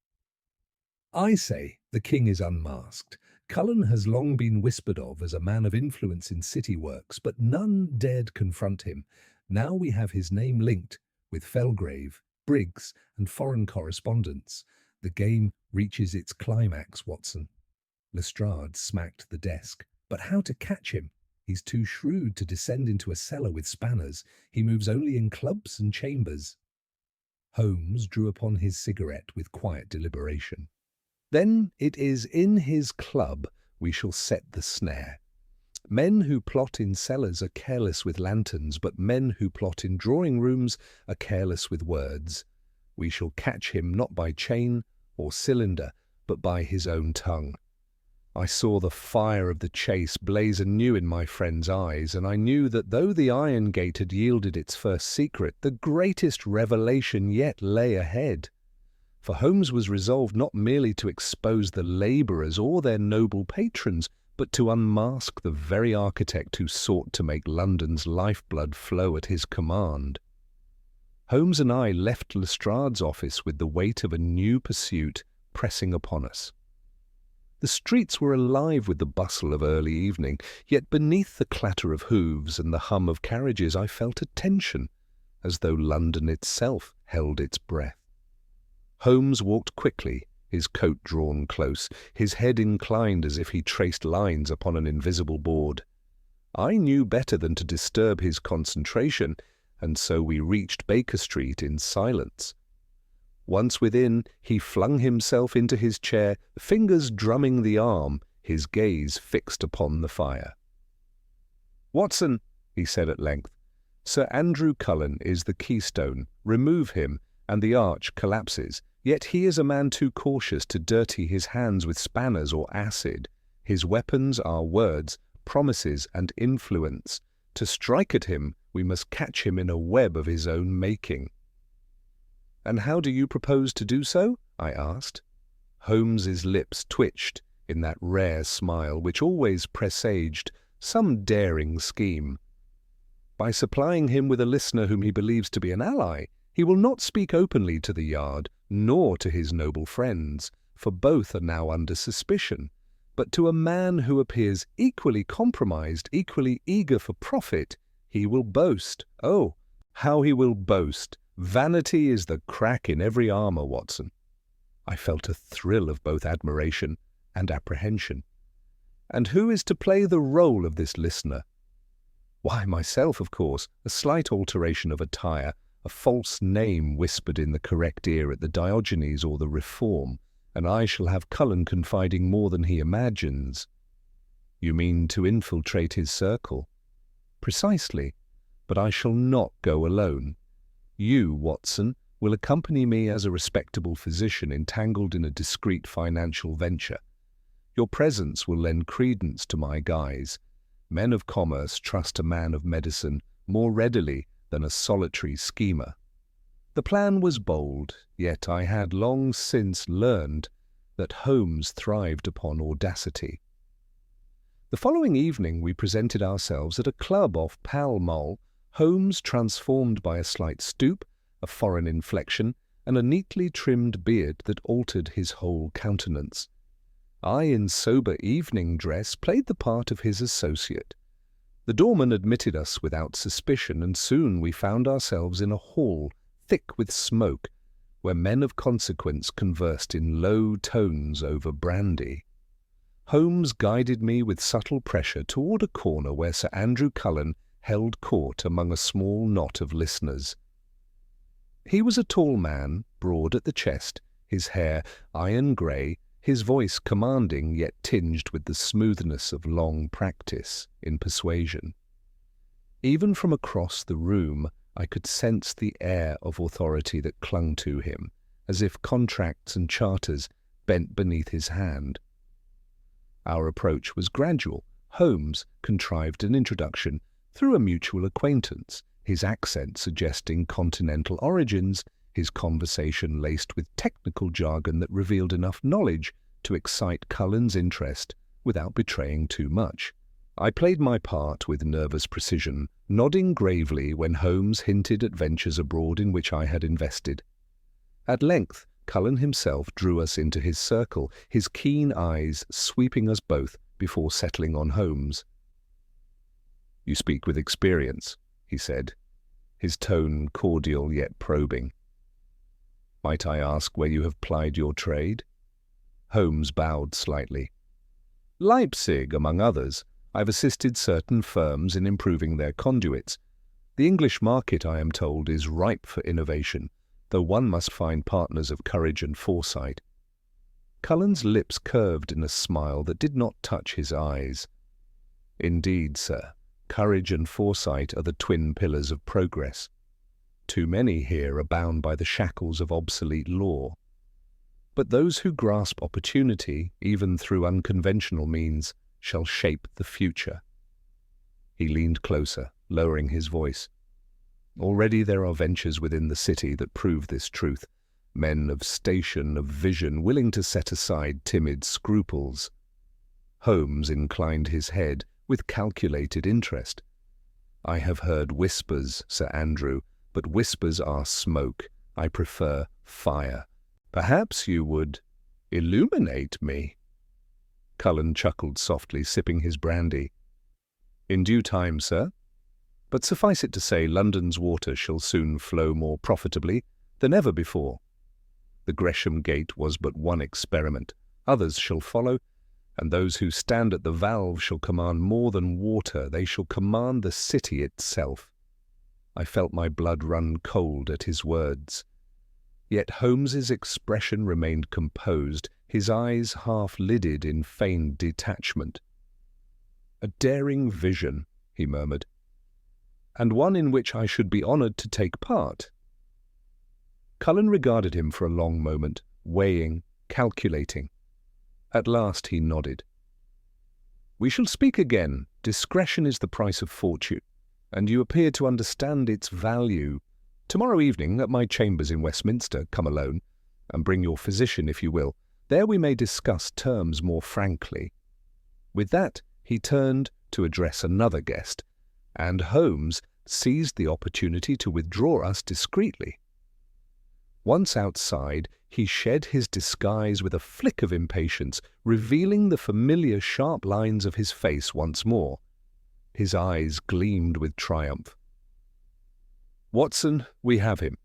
"I say the king is unmasked. Cullen has long been whispered of as a man of influence in city works, but none dared confront him. Now we have his name linked with Felgrave, Briggs, and foreign correspondence. The game reaches its climax, Watson." Lestrade smacked the desk. "But how to catch him? He's too shrewd to descend into a cellar with spanners. He moves only in clubs and chambers." Holmes drew upon his cigarette with quiet deliberation. "Then it is in his club we shall set the snare. Men who plot in cellars are careless with lanterns, but men who plot in drawing-rooms are careless with words. We shall catch him not by chain or cylinder, but by his own tongue." I saw the fire of the chase blaze anew in my friend's eyes, and I knew that though the iron gate had yielded its first secret, the greatest revelation yet lay ahead. For Holmes was resolved not merely to expose the labourers or their noble patrons, but to unmask the very architect who sought to make London's lifeblood flow at his command. Holmes and I left Lestrade's office with the weight of a new pursuit pressing upon us. The streets were alive with the bustle of early evening, yet beneath the clatter of hoofs and the hum of carriages I felt a tension, as though London itself held its breath. Holmes walked quickly, his coat drawn close, his head inclined as if he traced lines upon an invisible board. I knew better than to disturb his concentration, and so we reached Baker Street in silence. Once within, he flung himself into his chair, fingers drumming the arm, his gaze fixed upon the fire. "Watson," he said at length, "Sir Andrew Cullen is the keystone. Remove him, and the arch collapses. Yet he is a man too cautious to dirty his hands with spanners or acid. His weapons are words, promises, and influence. To strike at him, we must catch him in a web of his own making." "And how do you propose to do so?" I asked. Holmes's lips twitched in that rare smile which always presaged some daring scheme. "By supplying him with a listener whom he believes to be an ally. He will not speak openly to the Yard, nor to his noble friends, for both are now under suspicion, but to a man who appears equally compromised, equally eager for profit, he will boast. Oh, how he will boast! Vanity is the crack in every armour, Watson." I felt a thrill of both admiration and apprehension. "And who is to play the rôle of this listener?" "Why, myself, of course. A slight alteration of attire, a false name whispered in the correct ear at the Diogenes or the Reform, and I shall have Cullen confiding more than he imagines." "You mean to infiltrate his circle?" "Precisely, but I shall not go alone. You, Watson, will accompany me as a respectable physician entangled in a discreet financial venture. Your presence will lend credence to my guise. Men of commerce trust a man of medicine more readily than a solitary schemer." The plan was bold, yet I had long since learned that Holmes thrived upon audacity. The following evening we presented ourselves at a club off Pall Mall, Holmes transformed by a slight stoop, a foreign inflection, and a neatly trimmed beard that altered his whole countenance. I, in sober evening dress, played the part of his associate. The doorman admitted us without suspicion, and soon we found ourselves in a hall thick with smoke, where men of consequence conversed in low tones over brandy. Holmes guided me with subtle pressure toward a corner where Sir Andrew Cullen held court among a small knot of listeners. He was a tall man, broad at the chest, his hair iron grey, his voice commanding yet tinged with the smoothness of long practice in persuasion. Even from across the room, I could sense the air of authority that clung to him, as if contracts and charters bent beneath his hand. Our approach was gradual. Holmes contrived an introduction through a mutual acquaintance, his accent suggesting continental origins, his conversation laced with technical jargon that revealed enough knowledge to excite Cullen's interest without betraying too much. I played my part with nervous precision, nodding gravely when Holmes hinted at ventures abroad in which I had invested. At length, Cullen himself drew us into his circle, his keen eyes sweeping us both before settling on Holmes. "You speak with experience," he said, his tone cordial yet probing. "Might I ask where you have plied your trade?" Holmes bowed slightly. "Leipzig, among others. I've assisted certain firms in improving their conduits. The English market, I am told, is ripe for innovation, though one must find partners of courage and foresight." Cullen's lips curved in a smile that did not touch his eyes. "Indeed, sir, courage and foresight are the twin pillars of progress. Too many here are bound by the shackles of obsolete law. But those who grasp opportunity, even through unconventional means, shall shape the future." He leaned closer, lowering his voice. "Already there are ventures within the city that prove this truth, men of station, of vision, willing to set aside timid scruples." Holmes inclined his head with calculated interest. "I have heard whispers, Sir Andrew, but whispers are smoke. I prefer fire. Perhaps you would illuminate me." Cullen chuckled softly, sipping his brandy. "In due time, sir. But suffice it to say, London's water shall soon flow more profitably than ever before. The Gresham Gate was but one experiment. Others shall follow, and those who stand at the valve shall command more than water. They shall command the city itself." I felt my blood run cold at his words. Yet Holmes's expression remained composed, his eyes half-lidded in feigned detachment. "A daring vision," he murmured, "and one in which I should be honoured to take part." Cullen regarded him for a long moment, weighing, calculating. At last he nodded. "We shall speak again. Discretion is the price of fortune, and you appear to understand its value. Tomorrow evening at my chambers in Westminster, come alone, and bring your physician if you will. There we may discuss terms more frankly." With that, he turned to address another guest, and Holmes seized the opportunity to withdraw us discreetly. Once outside, he shed his disguise with a flick of impatience, revealing the familiar sharp lines of his face once more. His eyes gleamed with triumph. "Watson, we have him.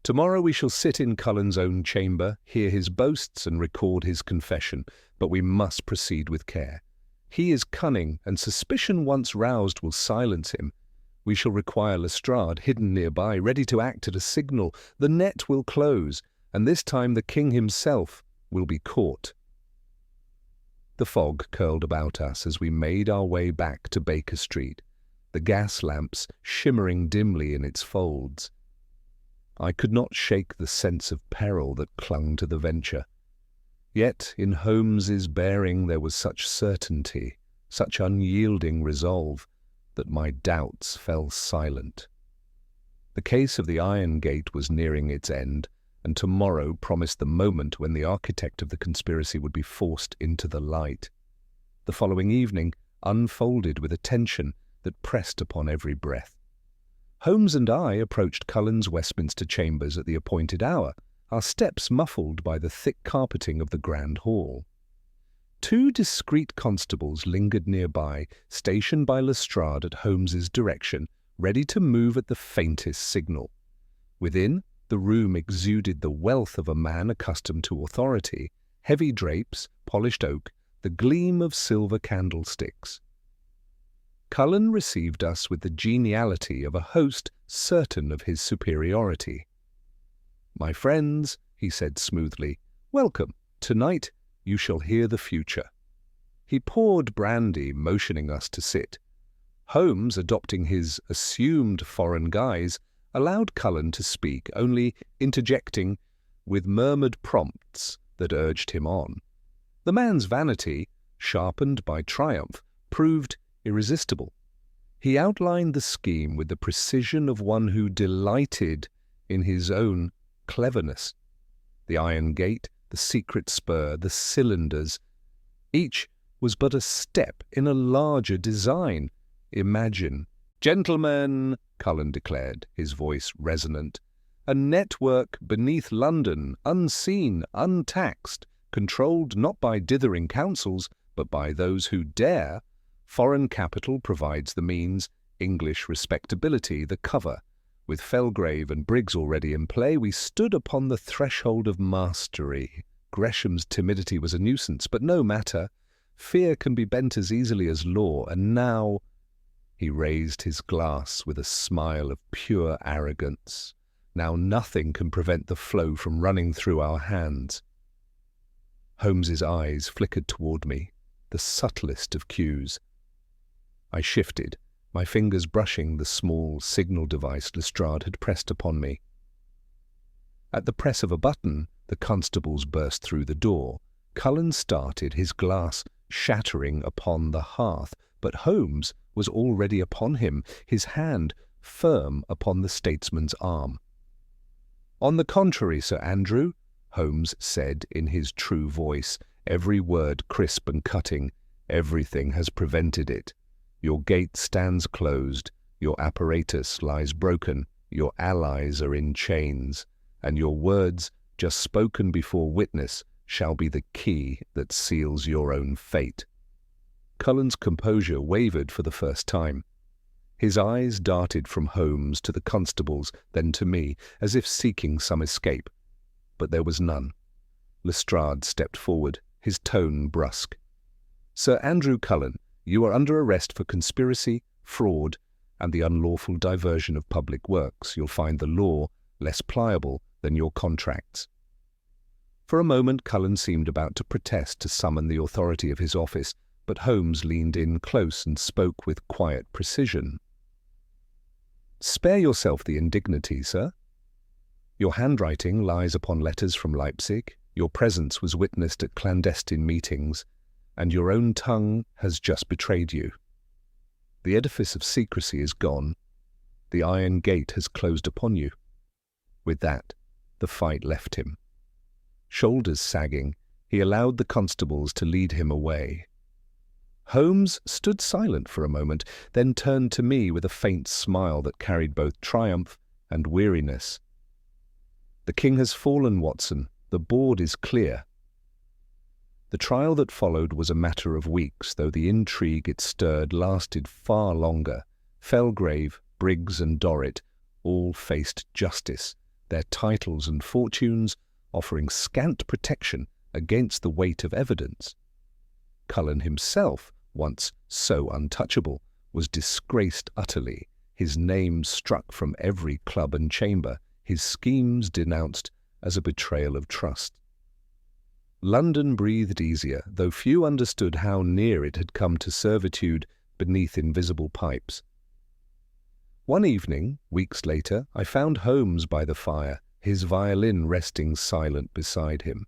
Tomorrow we shall sit in Cullen's own chamber, hear his boasts and record his confession, but we must proceed with care. He is cunning, and suspicion once roused will silence him. We shall require Lestrade hidden nearby, ready to act at a signal. The net will close, and this time the king himself will be caught." The fog curled about us as we made our way back to Baker Street, the gas lamps shimmering dimly in its folds. I could not shake the sense of peril that clung to the venture. Yet in Holmes's bearing there was such certainty, such unyielding resolve, that my doubts fell silent. The case of the Iron Gate was nearing its end, and tomorrow promised the moment when the architect of the conspiracy would be forced into the light. The following evening unfolded with a tension that pressed upon every breath. Holmes and I approached Cullen's Westminster chambers at the appointed hour, our steps muffled by the thick carpeting of the grand hall. Two discreet constables lingered nearby, stationed by Lestrade at Holmes's direction, ready to move at the faintest signal. Within, The room exuded the wealth of a man accustomed to authority: heavy drapes, polished oak, the gleam of silver candlesticks. Cullen received us with the geniality of a host certain of his superiority. "My friends," he said smoothly, "welcome. Tonight you shall hear the future." He poured brandy, motioning us to sit. Holmes, adopting his assumed foreign guise, allowed Cullen to speak, only interjecting with murmured prompts that urged him on. The man's vanity, sharpened by triumph, proved irresistible. He outlined the scheme with the precision of one who delighted in his own cleverness. The iron gate, the secret spur, the cylinders, each was but a step in a larger design. Imagine, "Gentlemen," Cullen declared, his voice resonant, "a network beneath London, unseen, untaxed, controlled not by dithering councils, but by those who dare. Foreign capital provides the means, English respectability the cover. With Felgrave and Briggs already in play, we stood upon the threshold of mastery. Gresham's timidity was a nuisance, but no matter. Fear can be bent as easily as law, and now—" He raised his glass with a smile of pure arrogance. "Now nothing can prevent the flow from running through our hands." Holmes's eyes flickered toward me, the subtlest of cues. I shifted, my fingers brushing the small signal device Lestrade had pressed upon me. At the press of a button, the constables burst through the door. Cullen started, his glass shattering upon the hearth, but Holmes was already upon him, his hand firm upon the statesman's arm. "On the contrary, Sir Andrew," Holmes said in his true voice, every word crisp and cutting, "everything has prevented it. Your gate stands closed, your apparatus lies broken, your allies are in chains, and your words, just spoken before witness, shall be the key that seals your own fate." Cullen's composure wavered for the first time. His eyes darted from Holmes to the constables, then to me, as if seeking some escape. But there was none. Lestrade stepped forward, his tone brusque. "Sir Andrew Cullen, you are under arrest for conspiracy, fraud, and the unlawful diversion of public works. You'll find the law less pliable than your contracts." For a moment Cullen seemed about to protest, to summon the authority of his office, but Holmes leaned in close and spoke with quiet precision. "Spare yourself the indignity, sir. Your handwriting lies upon letters from Leipzig, your presence was witnessed at clandestine meetings, and your own tongue has just betrayed you. The edifice of secrecy is gone. The iron gate has closed upon you." With that, the fight left him. Shoulders sagging, he allowed the constables to lead him away. Holmes stood silent for a moment, then turned to me with a faint smile that carried both triumph and weariness. "The king has fallen, Watson. The board is clear." The trial that followed was a matter of weeks, though the intrigue it stirred lasted far longer. Felgrave, Briggs and Dorrit all faced justice, their titles and fortunes offering scant protection against the weight of evidence. Cullen himself, once so untouchable, was disgraced utterly, his name struck from every club and chamber, his schemes denounced as a betrayal of trust. London breathed easier, though few understood how near it had come to servitude beneath invisible pipes. One evening, weeks later, I found Holmes by the fire, his violin resting silent beside him.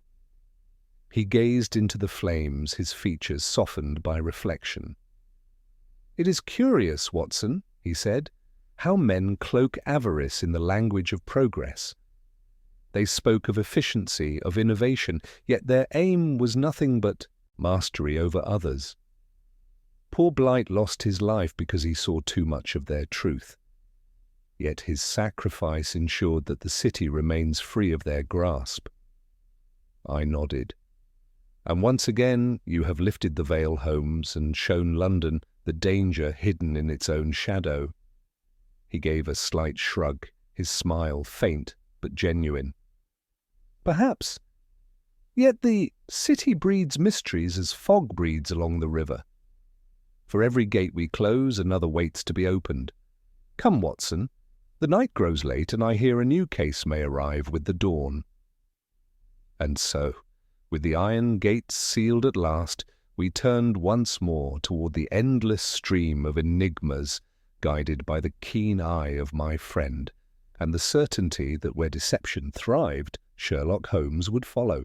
He gazed into the flames, his features softened by reflection. "It is curious, Watson," he said, "how men cloak avarice in the language of progress. They spoke of efficiency, of innovation, yet their aim was nothing but mastery over others. Poor Blight lost his life because he saw too much of their truth. Yet his sacrifice ensured that the city remains free of their grasp." I nodded. "And once again you have lifted the veil, Holmes, and shown London the danger hidden in its own shadow." He gave a slight shrug, his smile faint but genuine. Perhaps. Yet the city breeds mysteries as fog breeds along the river. For every gate we close, another waits to be opened. Come, Watson. The night grows late, and I hear a new case may arrive with the dawn. And so, with the iron gates sealed at last, we turned once more toward the endless stream of enigmas, guided by the keen eye of my friend, and the certainty that where deception thrived, Sherlock Holmes would follow.